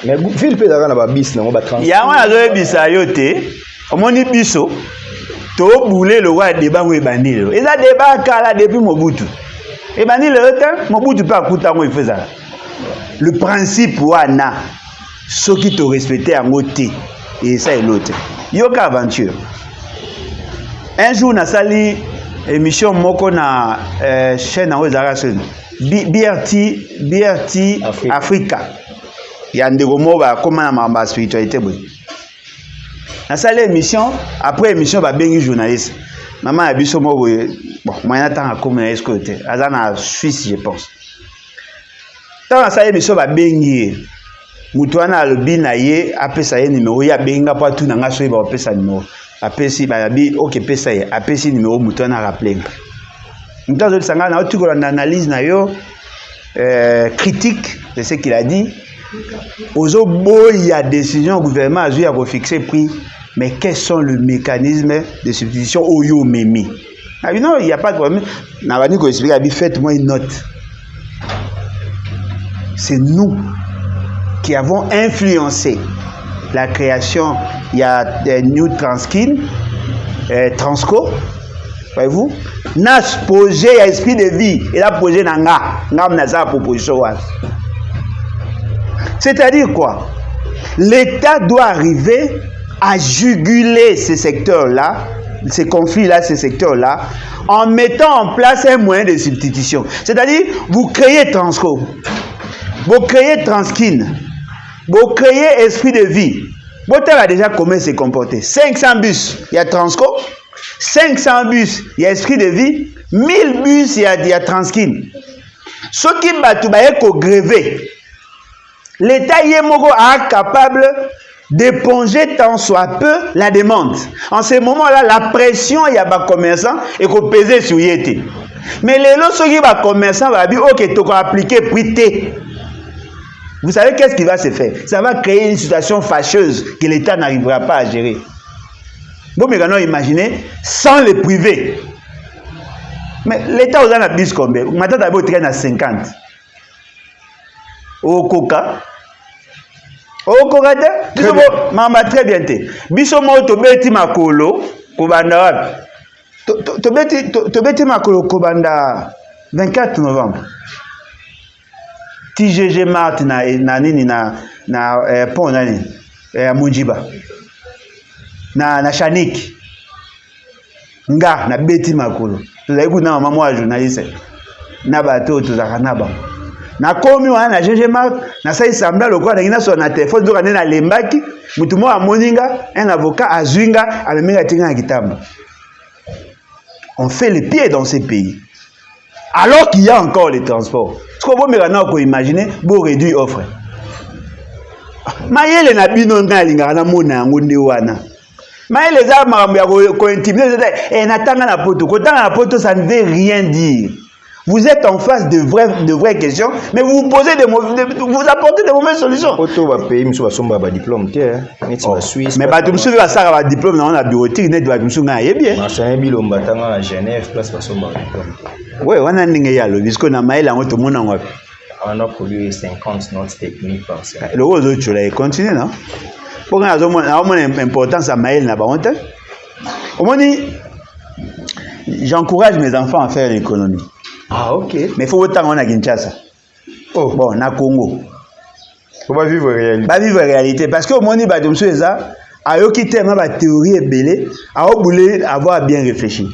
Mais ville pe na ba bis na mo ba transport. Ya wana zo bisa yote. Omoni biso to boulé le roi débat mo bandile. Et ça débat kala depuis Mobutu. E bandile yote Mobutu pas kuta mo ifeza. Le principe wana ceux qui te respecter en côté et ça est l'autre. Yoka aventure. Un jour na sali émission moko na chaîne na Ozara BRT Africa. Il y a des mots comme ma spiritualité. Na sali émission après émission ba bengi journaliste. Maman a biso mo bon, moi n'attend à comme est-ce côté. Azana Suisse je pense. Tant na sali émission ba bengi mutuana lobi na ye apesa ye numéro ya benga pa tout na ngaso ba apesa numéro. Apesi ba bi OK pesa ye apesi numéro mutuana rappeler. Ntazo sanga na tu ko analyse na yo critique de ce qu'il a dit. Ozo boya décision gouvernement a eu à fixer prix, mais quels sont les mécanismes de substitution au yo memi? Ah, non, il n'y a pas de problème. Faites-moi une note. C'est nous qui avons influencé la création. Il y a des New Transkin, Transco, voyez-vous. Nas projet à esprit de vie et la projet nanga n'a proposition. C'est-à-dire quoi? L'État doit arriver à juguler ces secteurs-là, ces conflits-là, ces secteurs-là, en mettant en place un moyen de substitution. C'est-à-dire, vous créez Transco, vous créez Transkin, vous créez esprit de vie. Votre a déjà comment se comporter. 500 bus, il y a Transco. 500 bus, il y a esprit de vie. 1000 bus, il y a Transkin. Ce qui va tout gréver. L'État est capable d'éponger tant soit peu la demande. En ce moment-là, la pression, il y a des commerçants et qu'on pèse sur yété. Mais les lots, ceux qui va commerçants va dire, ok, tu vas appliquer prix T. Vous savez qu'est-ce qui va se faire? Ça va créer une situation fâcheuse que l'État n'arrivera pas à gérer. Vous maintenant imaginez, sans les privés. Mais l'État aux a bis combien? Maintenant, d'abord, il traîne à 50. Au Coca. Au Coca, très bien. Bisomo, to beti makolo, kobanda. To beti makolo, kobanda 24 novembre. TGG Mart na pont nani Mujiba na Shanik nga na beti makolo tozali kuna mama mwa journaliste na bato tozaka na ba na komi wana na GG Mart na sai sambla lokwa na so na téléphone zoka na lembaki mutu mo amoninga un avocat azwinga amemenga tinga na kitamba. On fait les pieds dans ces pays alors qu'il y a encore les transports. Ce que vous pouvez imaginer, vous réduire l'offre. Maïle na bino ngalinga na mona ngonde wana. Maïle za makambo ya ko intimider natanga na poto. Kotanga na poto ça ne veut rien dire. Vous êtes en face de vraies questions, mais vous posez vous apportez des mauvaises solutions. Poto va payer monsieur basomba ba diplôme té, net ba Suisse. Mais ba tumsu va sara ba diplôme na bureautique net ba tumsu nga yebie. Na sa bilomba tanga na Genève place basomba diplôme. Oui, on a ndenge yalo bisko na maïle ngo to mona ngwa. On a produit 50 notes techniques par semaine. Le rose tu l'as continué non? Pour qu'on a une importance à maïle na ba honte. Au moins j'encourage mes enfants à faire l'économie. Ah OK. Mais il faut autant on a Kinshasa. Oh bon, na Congo. Faut pas vivre réalité. Pas vivre réalité parce que au moins ba domso eza ayoki tellement ba théorie ebelé, a voulu avoir bien réfléchi.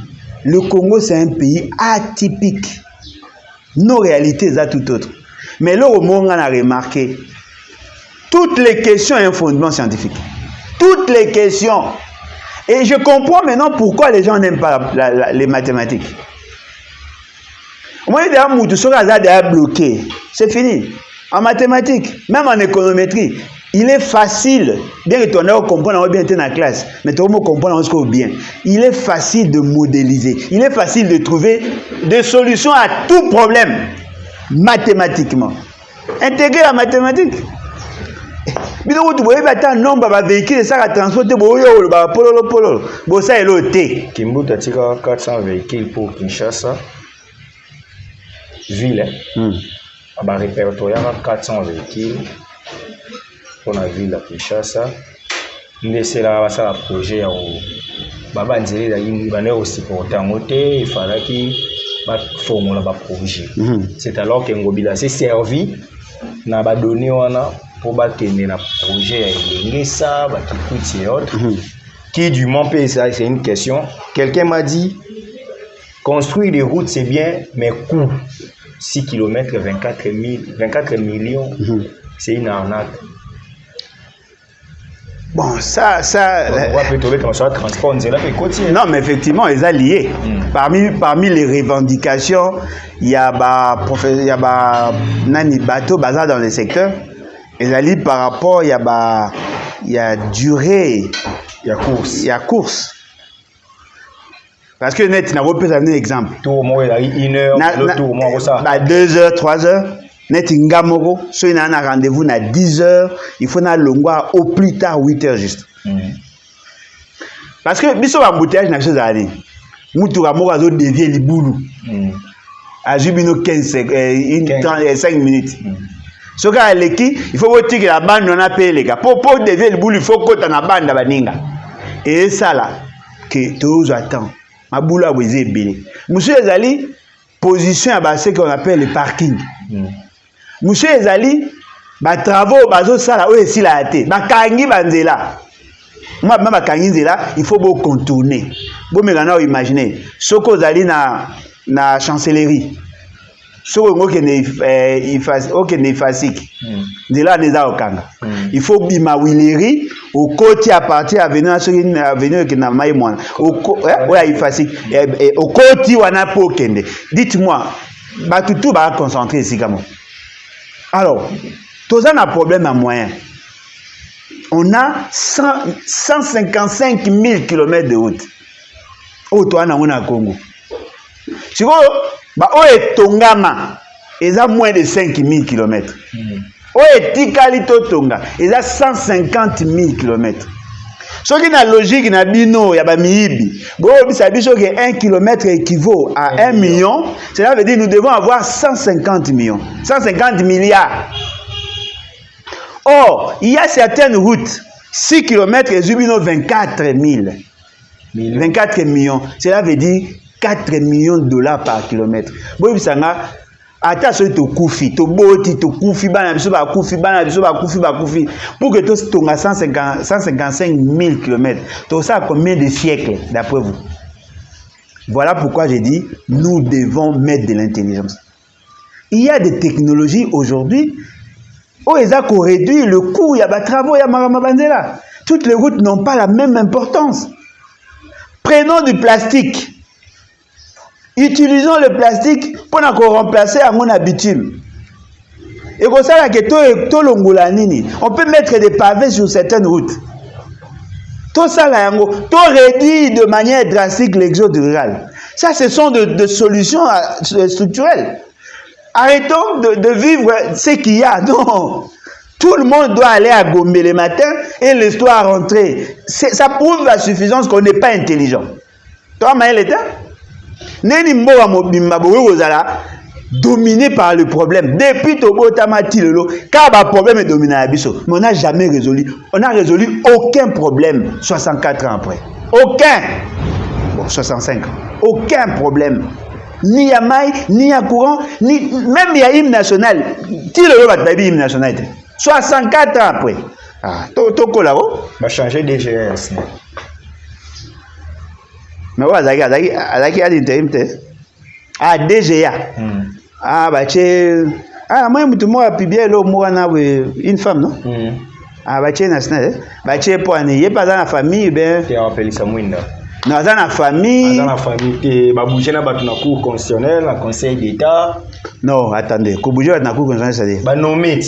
Le Congo c'est un pays atypique. Nos réalités sont tout autres. Mais là au monde on a remarqué toutes les questions ont un fondement scientifique. Toutes les questions. Et je comprends maintenant pourquoi les gens n'aiment pas les mathématiques. Moi, il bloqué. C'est fini. En mathématiques, même en économétrie, il est facile, bien que tu aies comprendre bien dans la classe, mais tu comprendre bien. Il est facile de modéliser. Il est facile de trouver des solutions à tout problème mathématiquement. Intégrer la mathématique. Bino tu boye bata nombre ba véhicule ça la transporter boyo ba pololo bo ça elo té Kimbuta tika 400 véhicules pour Kinshasa ville ba répertorier 400 véhicules pour la ville de Kinshasa ndese la ba ça projet ya baba nzeli da yingi ba ne aussi pour tangote il fallait qui ba formula ba projet c'est alors que Ngobila s'est servi na ba donné wana pour battre un projet ça et autres qui du Mont PSA c'est une question. Quelqu'un m'a dit construire des routes c'est bien mais coût 6 km 24 millions c'est une arnaque. Bon ça on va plutôt comme ça transport non mais effectivement ils sont liés. Parmi les revendications il y a nani bateau bazar dans les secteurs. Et ali par rapport il y a durée, il y a course. Parce que net n'a pas un exemple. Tout au moins il y a 1 heure, le tour moi ça. 2 heures, 3 heures. Net ngamoko, so il y a un rendez-vous à 10 heures, il faut na longwa au plus tard 8 heures juste. Parce que biso embouteillage na chose aller. mutuka moko azo dévier libulu azwi bino 5 minutes soki aleki il faut botikela banda wana mpe eleka po dévier libulu il faut kota na banda baninga esala ke tozwa temps mabulu abo eza ebele mosusu ezali position ya base qu'on appelle le parking mosusu ezali batravaux bazosala oyo esila ya te bakangi banzela mwa bakangi nzela il faut bocontourner bomeka na oimagine soki ozali na chancellerie soki okende ifasiki nzela wana eza okanga il faut bima wileri okoti à partir avenue soki avenue okende na mai mwana oyo ifasiki okoti wana mpo okende dites-moi bato tu baconcentre esika moko alors toza na problème à moyen on a 155 000 km de route oyo toa nango na Congo sikoyo oyo etongama eza moins de 5 000 km oyo etikali totonga eza 150 000 km soki na logique na bino ya bamiyibi boyebisa biso ke 1 km équivaut à 1 million, cela veut dire nous devons avoir 150 millions 150 milliards. Or, il y a certaines routes, 6 km et 24 000. 24 millions. Cela veut dire 4 millions de dollars par kilomètre. Bon, vous savez, attention, tu koufi, tu boti, tu koufi, pour que tu aies 155 000 km. Tu sais combien de siècles, d'après vous? Voilà pourquoi j'ai dit, nous devons mettre de l'intelligence. Il y a des technologies aujourd'hui. Oh, ils ont réduit le coût, il y a des travaux, il y a Maramabanzela. Toutes les routes n'ont pas la même importance. Prenons du plastique. Utilisons le plastique pour nous remplacer à mon habitude. Et comme ça, on peut mettre des pavés sur certaines routes. Tout ça, tout réduit de manière drastique l'exode rural. Ça, ce sont des solutions structurelles. Arrêtons de vivre ce qu'il y a. Non. Tout le monde doit aller à Gombe le matin et le soir rentrer. Ça prouve la suffisance qu'on n'est pas intelligent. Toi, Maël État, dominé par le problème. Depuis Tobo Tamati Lolo, car le problème est dominé à Bisso. Mais on n'a jamais résolu. On n'a résolu aucun problème 64 ans après. Aucun. Bon, 65 ans. Aucun problème. Ni à maille, ni à courant, ni même il y a hymne national. Qui le va hymne national 64 ans après. Ah, Toko là-haut. Va changer DGS. Mais ouais, Zaki a l'intérim. Ah, DGA. Ah, bah, tu. Ah, moi, tout le monde a publié une femme, non? Ah, bah, tu es national. Bah, tu es pour un. Il n'est pas dans la famille, ben. Tu as appelé ça Mouinda. Non, dans la famille. Dans la famille, tu vas bouger dans la cour constitutionnelle, le conseil d'État. Non, attendez. Quand bouger dans la cour constitutionnelle, ça dit. Bah, nommé.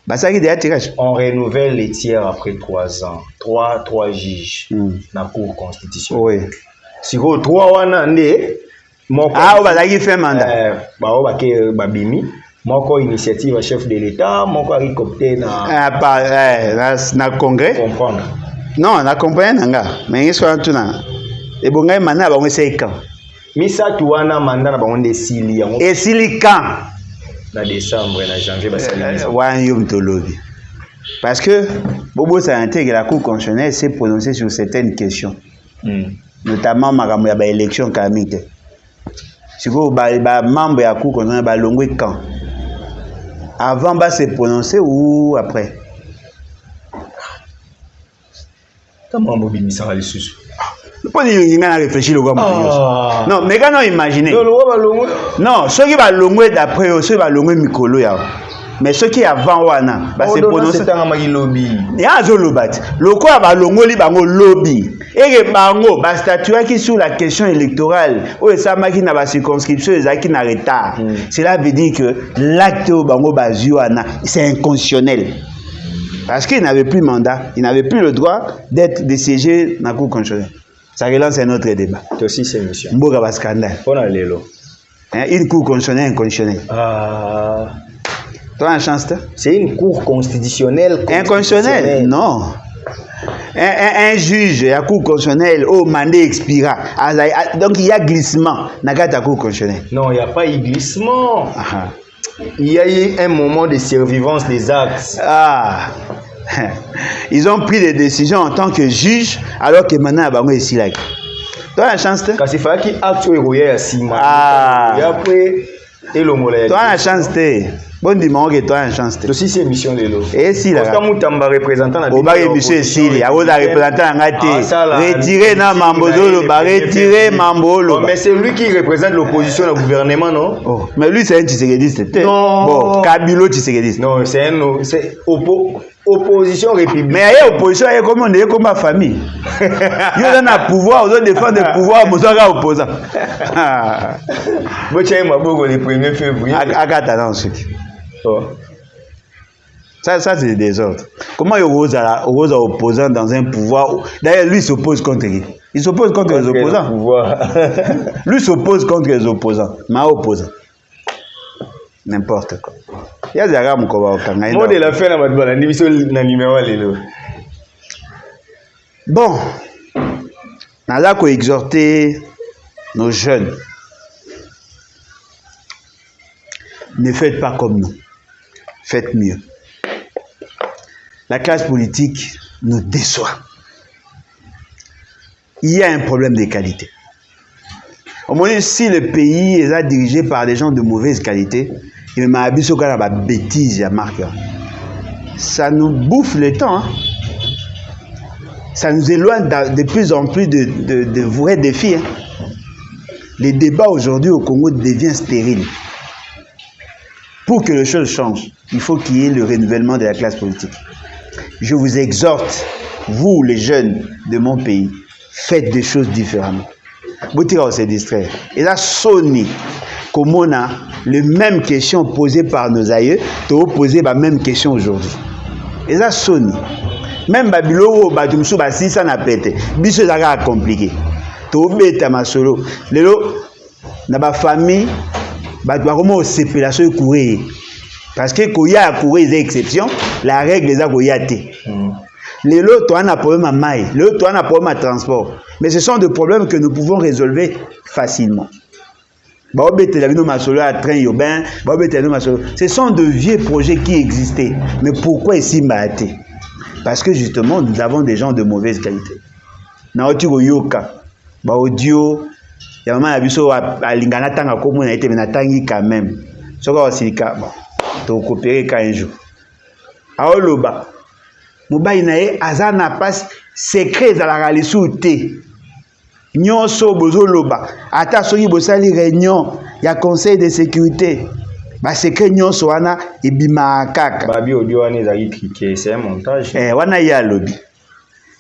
Bah, ça qui est tirage. On renouvelle les tiers après 3 ans. 3 juges dans la cour constitutionnelle. Oui. Si vous 3 ans, ah, on va faire mandat. Bah, bimi. Moko initiative chef de l'État, moko hélicoptère na congrès. Comprendre. Non, na comprendre nanga. Mais ils sont tout na. Et bon gars mandat ba ngese quand. Misa tuana mandat na ba onde sili yango. Et sili quand? Na décembre na janvier ba sili. Wan yom to lobi. Parce que Bobo ça intègre la Cour constitutionnelle s'est prononcé sur certaines questions. Notamment makambo ya ba élection kamite. Siko ba membre ya Cour constitutionnelle ba longwe quand. Avant de se prononcer ou après? Comment on peut ça les sous? Pourquoi il a réfléchi le gars? Non, mais quand on imagine. Non, ceux qui va longuer d'après, ceux qui va longuer Mikolo ya. Mais ceux qui avant wana, bah c'est prononcer. Il y a un lobby. Le quoi va longuer bango lobby. Et que bango, bah statuer qui sur la question électorale. Ou ça m'a qui n'a pas circonscription, ça qui n'a retard. Cela veut dire que l'acte au bango bazuana, c'est inconstitutionnel. Parce qu'il n'avait plus mandat, il n'avait plus le droit d'être de siéger dans la Cour constitutionnelle. Ça relance un autre débat. C'est aussi c'est monsieur. Mboga va scandale. On a l'élo. Une Cour constitutionnelle inconditionnelle. Ah. Tu as une chance, c'est une cour constitutionnelle. Inconstitutionnelle? Non. un juge à cour constitutionnelle au mandat expira. Donc il y a glissement dans la cour constitutionnelle. Non, il n'y a pas eu glissement. Il y a eu un moment de survivance des actes. Ah. Ils ont pris des décisions en tant que juge alors que maintenant il y a ici là. Tu as la chance de... Parce qu'il fallait qu'il acte à Sima. Ah. Et après, et le mollet. Tu as la chance de... Bon dimanche que toi une chance. Aussi c'est mission de l'eau. Et si là. Parce que Moutamba représentant la. Au bas monsieur Sili, à vous la représentant ngati. Retirer na Mambozolo, retirer Mambolo. Mais c'est lui qui représente l'opposition au gouvernement, non? Oh, mais lui c'est un Tshisekedi. Non. Bon, Kabilo Tshisekedi. Non, c'est opposition républicaine. Mais il y a opposition, il y a comme on est comme ma famille. Il y a un pouvoir, on doit défendre le pouvoir, mais on est opposant. Moi tiens ma bogo le 1er février. Agata dans ce qui. Ça c'est des désordre. Comment il y a opposant dans un pouvoir? D'ailleurs, lui s'oppose contre qui? Il s'oppose contre les opposants. Lui s'oppose contre les opposants. Mais opposant. N'importe quoi. Il y a des rames qui vont faire. Moi, de la fin, on va numéro. Bon. Nous allons exhorter nos jeunes. Ne faites pas comme nous. Faites mieux. La classe politique nous déçoit. Il y a un problème de qualité. Au moins, si le pays est dirigé par des gens de mauvaise qualité, il m'a habitué à la bêtise, à marque. Ça nous bouffe le temps. Hein? Ça nous éloigne de plus en plus de vrais défis. Hein? Les débats aujourd'hui au Congo deviennent stériles. Pour que les choses changent, il faut qu'il y ait le renouvellement de la classe politique. Je vous exhorte, vous les jeunes de mon pays, faites des choses différemment. Vous tirez se distraire. Et là, Sony, comme on a les mêmes questions posées par nos aïeux, tu as posé la même question aujourd'hui. Et là, Sony, même Babilo, Batumsou, si ça n'a pas été, biso ça compliqué. Tu as bête ma solo. Lélo, dans ma famille, bah tu vas comment séparation courir. Parce que quand il y a courir des exceptions, la règle est à couiller. Les lots, tu as un problème à maille, les lots, tu as un problème à transport. Mais ce sont des problèmes que nous pouvons résolver facilement. Ce sont de vieux projets qui existaient. Mais pourquoi ici Mahaté? Parce que justement, nous avons des gens de mauvaise qualité. Naoti Yoka, audio, il y a un abisso à Lingana Tanga comme on a été menatangi quand même. Ce qu'on a aussi tu coopérer quand un jour. Aoloba, Mouba inae azana passe secret à la réalité. Nyonso bozoloba, ata soki bosali réunion ya conseil de sécurité. Ba secret nyonso wana ebima kaka. Babi audio wana ezali cliqué, c'est un montage. Wana ya lobby.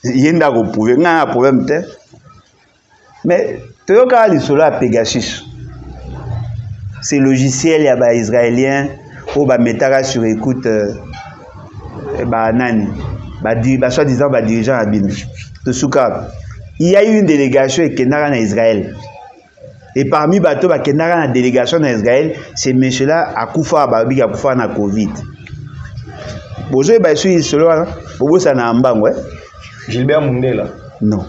Yenda ko prouver nga problème te. Mais toyoka li solo a Pegasus. Ces logiciels ya ba israélien ou ba metara sur écoute ba nani ba soi-disant ba dirigeant abino. Tosuka. Il y a eu une délégation et Kenara en Israël. Et parmi bateaux ba Kenara en délégation en Israël, ces messieurs-là akufa babi akufa na Covid. Bozo ba su solo bobo ça na mbango Gilbert Mundela. Non.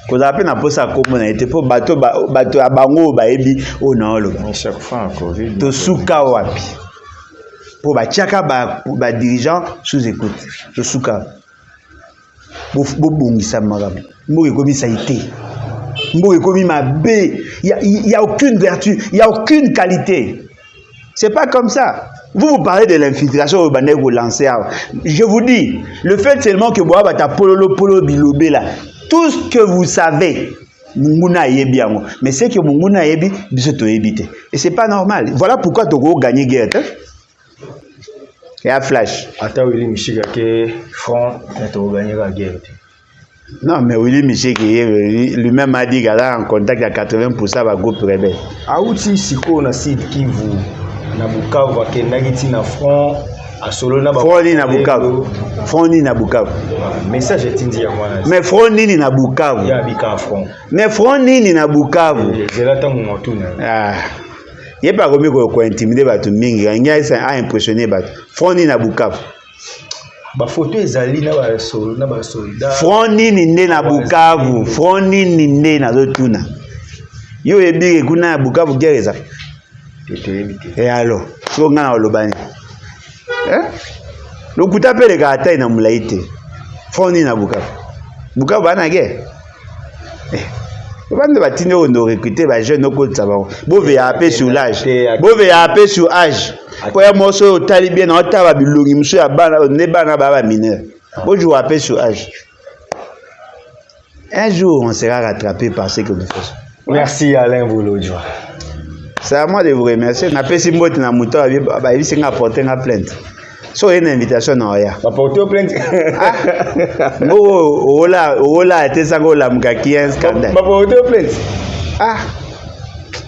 Ko za pe na posa comme na été pour bateau abango ba ebi o na lo. Chaque fois en Covid. To suka wapi. Pour ba tiaka ba dirigeant sous écoute. To suka. Bobongisa magabe. Mboke komi ça été. Mboke komi mabe. Il y a aucune vertu, il y a aucune qualité. C'est pas comme ça. Vous parlez de l'infiltration au bandé vous lancez. Je vous dis, le fait seulement que boa bata polo bilobé là, tout ce que vous savez, munguna yebi yango. Mais c'est que munguna yebi biso to yebite. Et c'est pas normal. Voilà pourquoi Togo gagner guerre. Et à flash. Attends, Willy Michiga que front Togo gagner la guerre. Non, mais Willy Michiga lui-même a dit qu'il a en contact à 80% avec le groupe rebelle. Aouti Siko na Sud Kivu na Bukavu akendaki na front à solo na front ni na Bukavu. Front ni na Bukavu. Message etindi ya mwana. Mais front ni na Bukavu. Ya bika front. Mais front ni na Bukavu. Zelata mutuna. Ah. Il n'y a pas comme quoi intimider batu mingi. Il y a impressionné batu. Front ni na Bukavu. Ba photo ezali na ba soldat. Front nini nde na Bukavu, front nini nde na zotuna. Yo ebire kuna ya Bukavu gereza. Et alors, so nga na olobani. Lokuta pele ka atai na mulaite. Front nini na Bukavu. Bukavu bana guerre. Bande batine on recruter ba jeune ko tsaba. Bove ya apé sur l'âge. Bove ya apé sur âge. Pour un morceau talibien na otaba bilongi muso ya bana ne bana ba mineur. Bo jou apé sur âge. Un jour on sera rattrapé par ce que nous faisons. Merci Alain Bolodjoa. C'est à moi de vous remercier. Na pesi mbote na muto ba yisi nga porter nga plainte. So une invitation na oya. Ba porter plainte. Ola ete sango la mukaki un scandale. Ba porter plainte.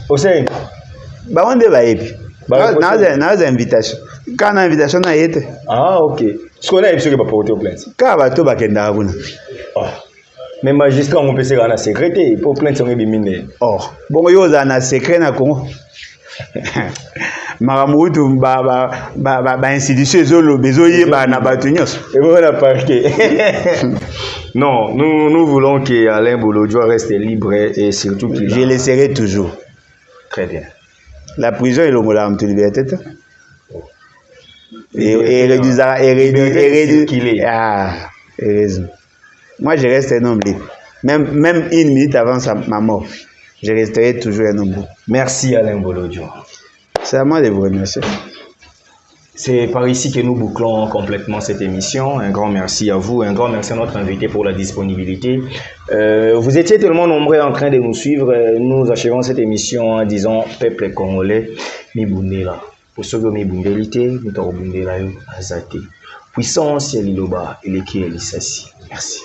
Osei. Ba onde ba yepi. Na invitation. Quand na invitation na yete. OK. Ce qu'on a est sûr que ba porter plainte. Ka ba to ba kenda kuna. Mais magistrat on peut se rendre secrétaire pour plainte on bimine. Bongo yo za na secret na Congo. Maramutu ba institution zolo bezoye ba na batunyos. Et voilà parquet. Non, nous voulons que Alain Bolodjoa reste libre et surtout qu'il je le serai toujours. Très bien. La prison est longola am liberté. Et réduire heureusement. Moi, je reste un homme libre. Même une minute avant ma mort, je resterai toujours un homme libre. Merci Alain Bolodjoa. C'est à moi de vous remercier. C'est par ici que nous bouclons complètement cette émission. Un grand merci à vous, un grand merci à notre invité pour la disponibilité. Vous étiez tellement nombreux en train de nous suivre. Nous achevons cette émission en disant peuple congolais, mibundela. Pour ceux qui ont mibundelité, nous t'avons bundela azate. Puissance, Liloba, et l'équipe, Merci.